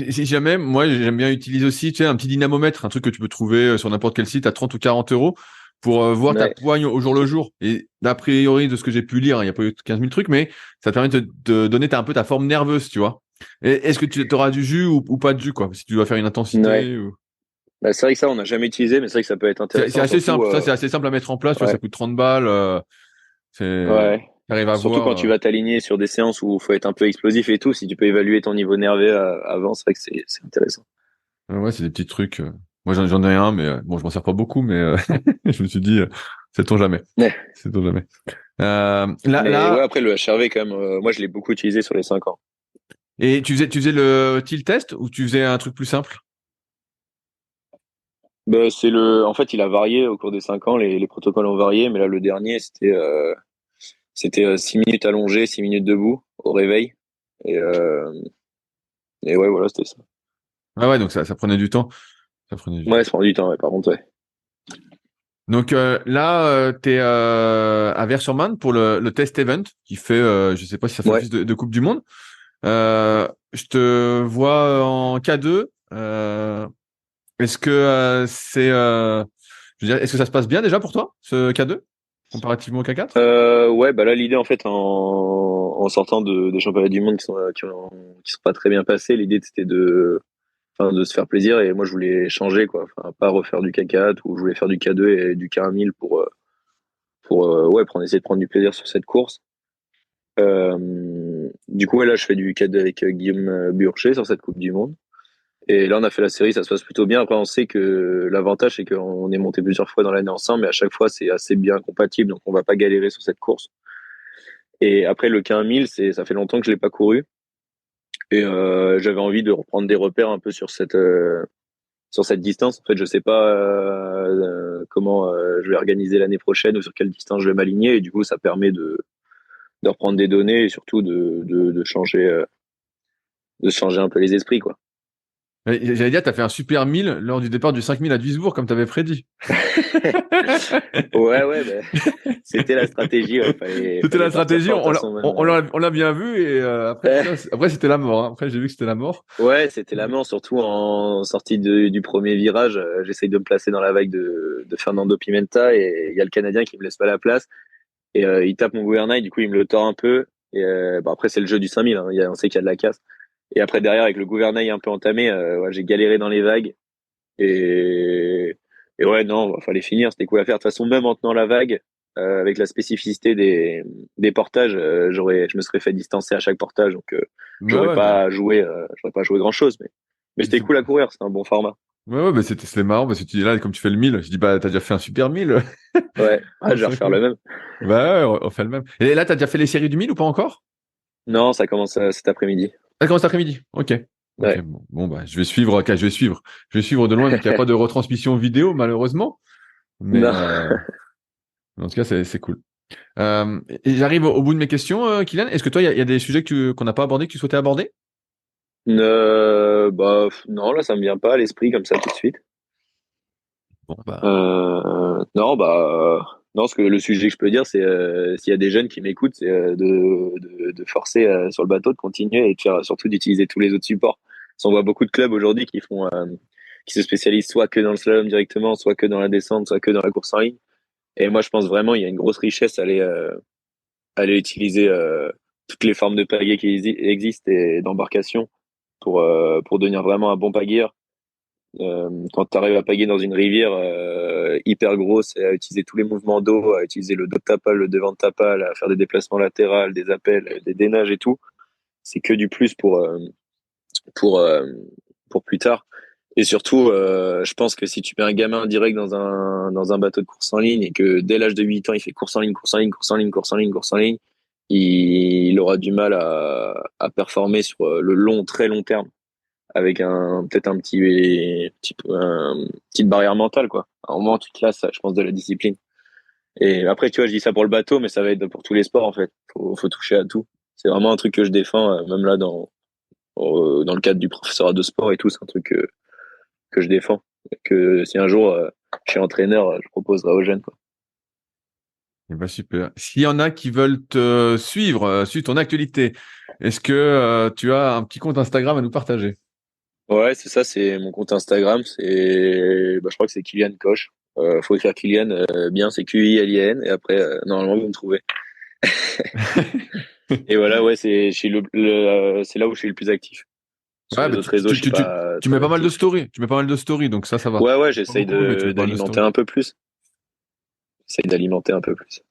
Si jamais, moi, j'aime bien utiliser aussi, tu sais, un petit dynamomètre, un truc que tu peux trouver sur n'importe quel site à 30 ou 40 euros pour voir ta Ouais, poigne au jour le jour. Et d'a priori, de ce que j'ai pu lire, il n'y a pas eu 15 000 trucs, mais ça te permet de donner un peu ta forme nerveuse, tu vois. Et est-ce que tu auras du jus ou pas de jus, quoi, si tu dois faire une ouais. intensité ou... Bah, c'est vrai que ça, on n'a jamais utilisé, mais c'est vrai que ça peut être C'est intéressant, assez surtout. simple, ça, c'est assez simple à mettre en place, tu vois, ça Ouais, coûte 30 balles, ouais. t'arrives à Surtout quand voir. tu vas t'aligner sur des séances où il faut être un peu explosif et tout, si tu peux évaluer ton niveau nerveux avant, c'est vrai que c'est intéressant. Ouais, c'est des petits trucs. Moi, j'en ai un, mais bon, je m'en sers pas beaucoup, mais je me suis dit, sait-on jamais. Ouais. Sait-on jamais. Mais ouais, Là, après le HRV, quand même, moi je l'ai beaucoup utilisé sur les 5 ans. et tu faisais le tilt test ou tu faisais un truc plus simple? Bah, en fait, il a varié au cours des 5 ans, les protocoles ont varié, mais là, le dernier, c'était 6 minutes allongé, 6 minutes debout au réveil. Et, euh, et ouais, voilà, c'était ça. Ah ouais, donc ça prenait du temps. Ça prenait du temps. Ouais, ça prend du temps, ouais, par contre, ouais. Donc là, t'es à Vers-sur-Marne pour le test event qui fait, je sais pas si ça fait Ouais. office de Coupe du Monde. Je te vois en K2. Est-ce que je veux dire, est-ce que ça se passe bien déjà pour toi, ce K2, comparativement au K4? Ouais, bah là, l'idée, en fait, en sortant des championnats du monde qui sont pas très bien passés, l'idée, c'était enfin, de se faire plaisir. Et moi, je voulais changer, quoi. Enfin, pas refaire du K4 ou je voulais faire du K2 et du K1000 ouais, essayer de prendre du plaisir sur cette course. Du coup, ouais, là, je fais du K2 avec Guillaume Burcher sur cette Coupe du Monde. Et là, on a fait la série, ça se passe plutôt bien. Après, on sait que l'avantage, c'est qu'on est monté plusieurs fois dans l'année ensemble, mais à chaque fois, c'est assez bien compatible, donc on va pas galérer sur cette course. Et après, le K1000, ça fait longtemps que je l'ai pas couru. Et j'avais envie de reprendre des repères un peu sur cette distance. En fait, je sais pas comment je vais organiser l'année prochaine ou sur quelle distance je vais m'aligner. Et du coup, ça permet de reprendre des données et surtout de changer un peu les esprits, quoi. J'allais dire, t'as fait un super 1000 lors du départ du 5000 à Duisbourg, comme t'avais prédit. Ouais, ouais, ben, c'était la stratégie. Ouais. C'était Fallait la partir stratégie, fort. De toute façon, on l'a bien vu, et après, putain, après c'était la mort, hein. Après, j'ai vu que c'était la mort. ouais, c'était la mort, surtout en sortie du premier virage. J'essaye de me placer dans la vague de Fernando Pimenta et il y a le Canadien qui me laisse pas la place. Et il tape mon gouvernail, du coup, il me le tord un peu. Et après, c'est le jeu du 5000, hein. On sait qu'il y a de la casse. Et après, derrière, avec le gouvernail un peu entamé, ouais, j'ai galéré dans les vagues. Et, et ouais, non, fallait finir, c'était cool à faire. De toute façon, même en tenant la vague, avec la spécificité des portages, je me serais fait distancer à chaque portage, donc Bah ouais, mais, j'aurais pas joué grand-chose, mais c'était cool à courir, c'est un bon format. ouais, mais c'était marrant parce que tu dis là, comme tu fais le 1000, je dis, bah, t'as déjà fait un super 1000. Ouais, ah, je Ça vais serait refaire le cool. même. Bah ouais, on fait le même. Et là, t'as déjà fait les séries du 1000 ou pas encore? Non, ça commence cet après-midi. Ça commence cet après-midi. Ok. Ok, Ouais. bon, bah, je vais suivre, ok, je vais suivre. Je vais suivre de loin, vu qu'il n'y a pas de retransmission vidéo, malheureusement. Mais, Non. en tout cas, c'est cool. Et j'arrive au bout de mes questions, Kylian. Est-ce que toi, il y a des sujets qu'on n'a pas abordés, que tu souhaitais aborder? Bah, non, là, ça me vient pas à l'esprit comme ça tout de suite. Bon, bah, Non, bah, non, ce que le sujet que je peux dire, c'est s'il y a des jeunes qui m'écoutent, c'est de forcer sur le bateau, de continuer et de faire surtout d'utiliser tous les autres supports. Parce qu'on voit beaucoup de clubs aujourd'hui qui se spécialisent soit que dans le slalom directement, soit que dans la descente, soit que dans la course en ligne. Et moi, je pense vraiment il y a une grosse richesse à aller utiliser toutes les formes de pagaie qui existent et d'embarcation pour devenir vraiment un bon pagayeur. Quand tu arrives à pagayer dans une rivière hyper grosse et à utiliser tous les mouvements d'eau, à utiliser le dos de ta pale, le devant de ta pale, à faire des déplacements latéraux, des appels, des dénages et tout, c'est que du plus pour, euh, pour plus tard. Et surtout, je pense que si tu mets un gamin direct dans un bateau de course en ligne et que dès l'âge de 8 ans, il fait course en ligne, course en ligne, course en ligne, course en ligne, course en ligne, il aura du mal à performer sur le long, très long terme avec peut-être petite barrière mentale, quoi. À un moment, tu te lasses, je pense, de la discipline. Et après, tu vois, je dis ça pour le bateau, mais ça va être pour tous les sports, en fait. Faut toucher à tout. C'est vraiment un truc que je défends, même là, dans le cadre du professorat de sport et tout, c'est un truc que je défends. Que si un jour je suis entraîneur, je proposerai aux jeunes, quoi. Eh ben, super. S'il y en a qui veulent te suivre, suivre ton actualité, est-ce que tu as un petit compte Instagram à nous partager? Ouais, c'est ça, c'est mon compte Instagram, je crois que c'est Kylian Koch. Faut écrire Kylian bien, c'est Quilian, et après normalement vous me trouvez. Et voilà, ouais, c'est là où je suis le plus actif. Sur Ouais, les bah, autres réseaux, je suis pas tu très mets pas mal de actif. stories. Tu mets pas mal de stories, donc ça va. Ouais, Pas j'essaye beaucoup, mais tu mets pas mal de d'alimenter stories. un peu plus. J'essaye d'alimenter un peu plus.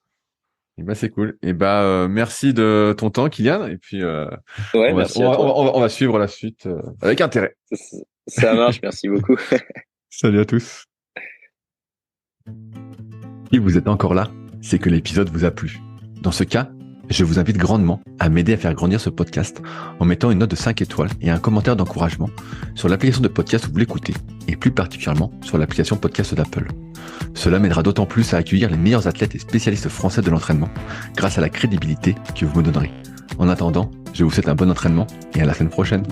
Et bah, c'est cool. Et bah, merci de ton temps, Kylian. Et puis, Ouais, merci à toi. on va suivre la suite avec intérêt. Ça marche, merci beaucoup. Salut à tous. Si vous êtes encore là, c'est que l'épisode vous a plu. Dans ce cas, je vous invite grandement à m'aider à faire grandir ce podcast en mettant une note de 5 étoiles et un commentaire d'encouragement sur l'application de podcast où vous l'écoutez, et plus particulièrement sur l'application podcast d'Apple. Cela m'aidera d'autant plus à accueillir les meilleurs athlètes et spécialistes français de l'entraînement grâce à la crédibilité que vous me donnerez. En attendant, je vous souhaite un bon entraînement et à la semaine prochaine.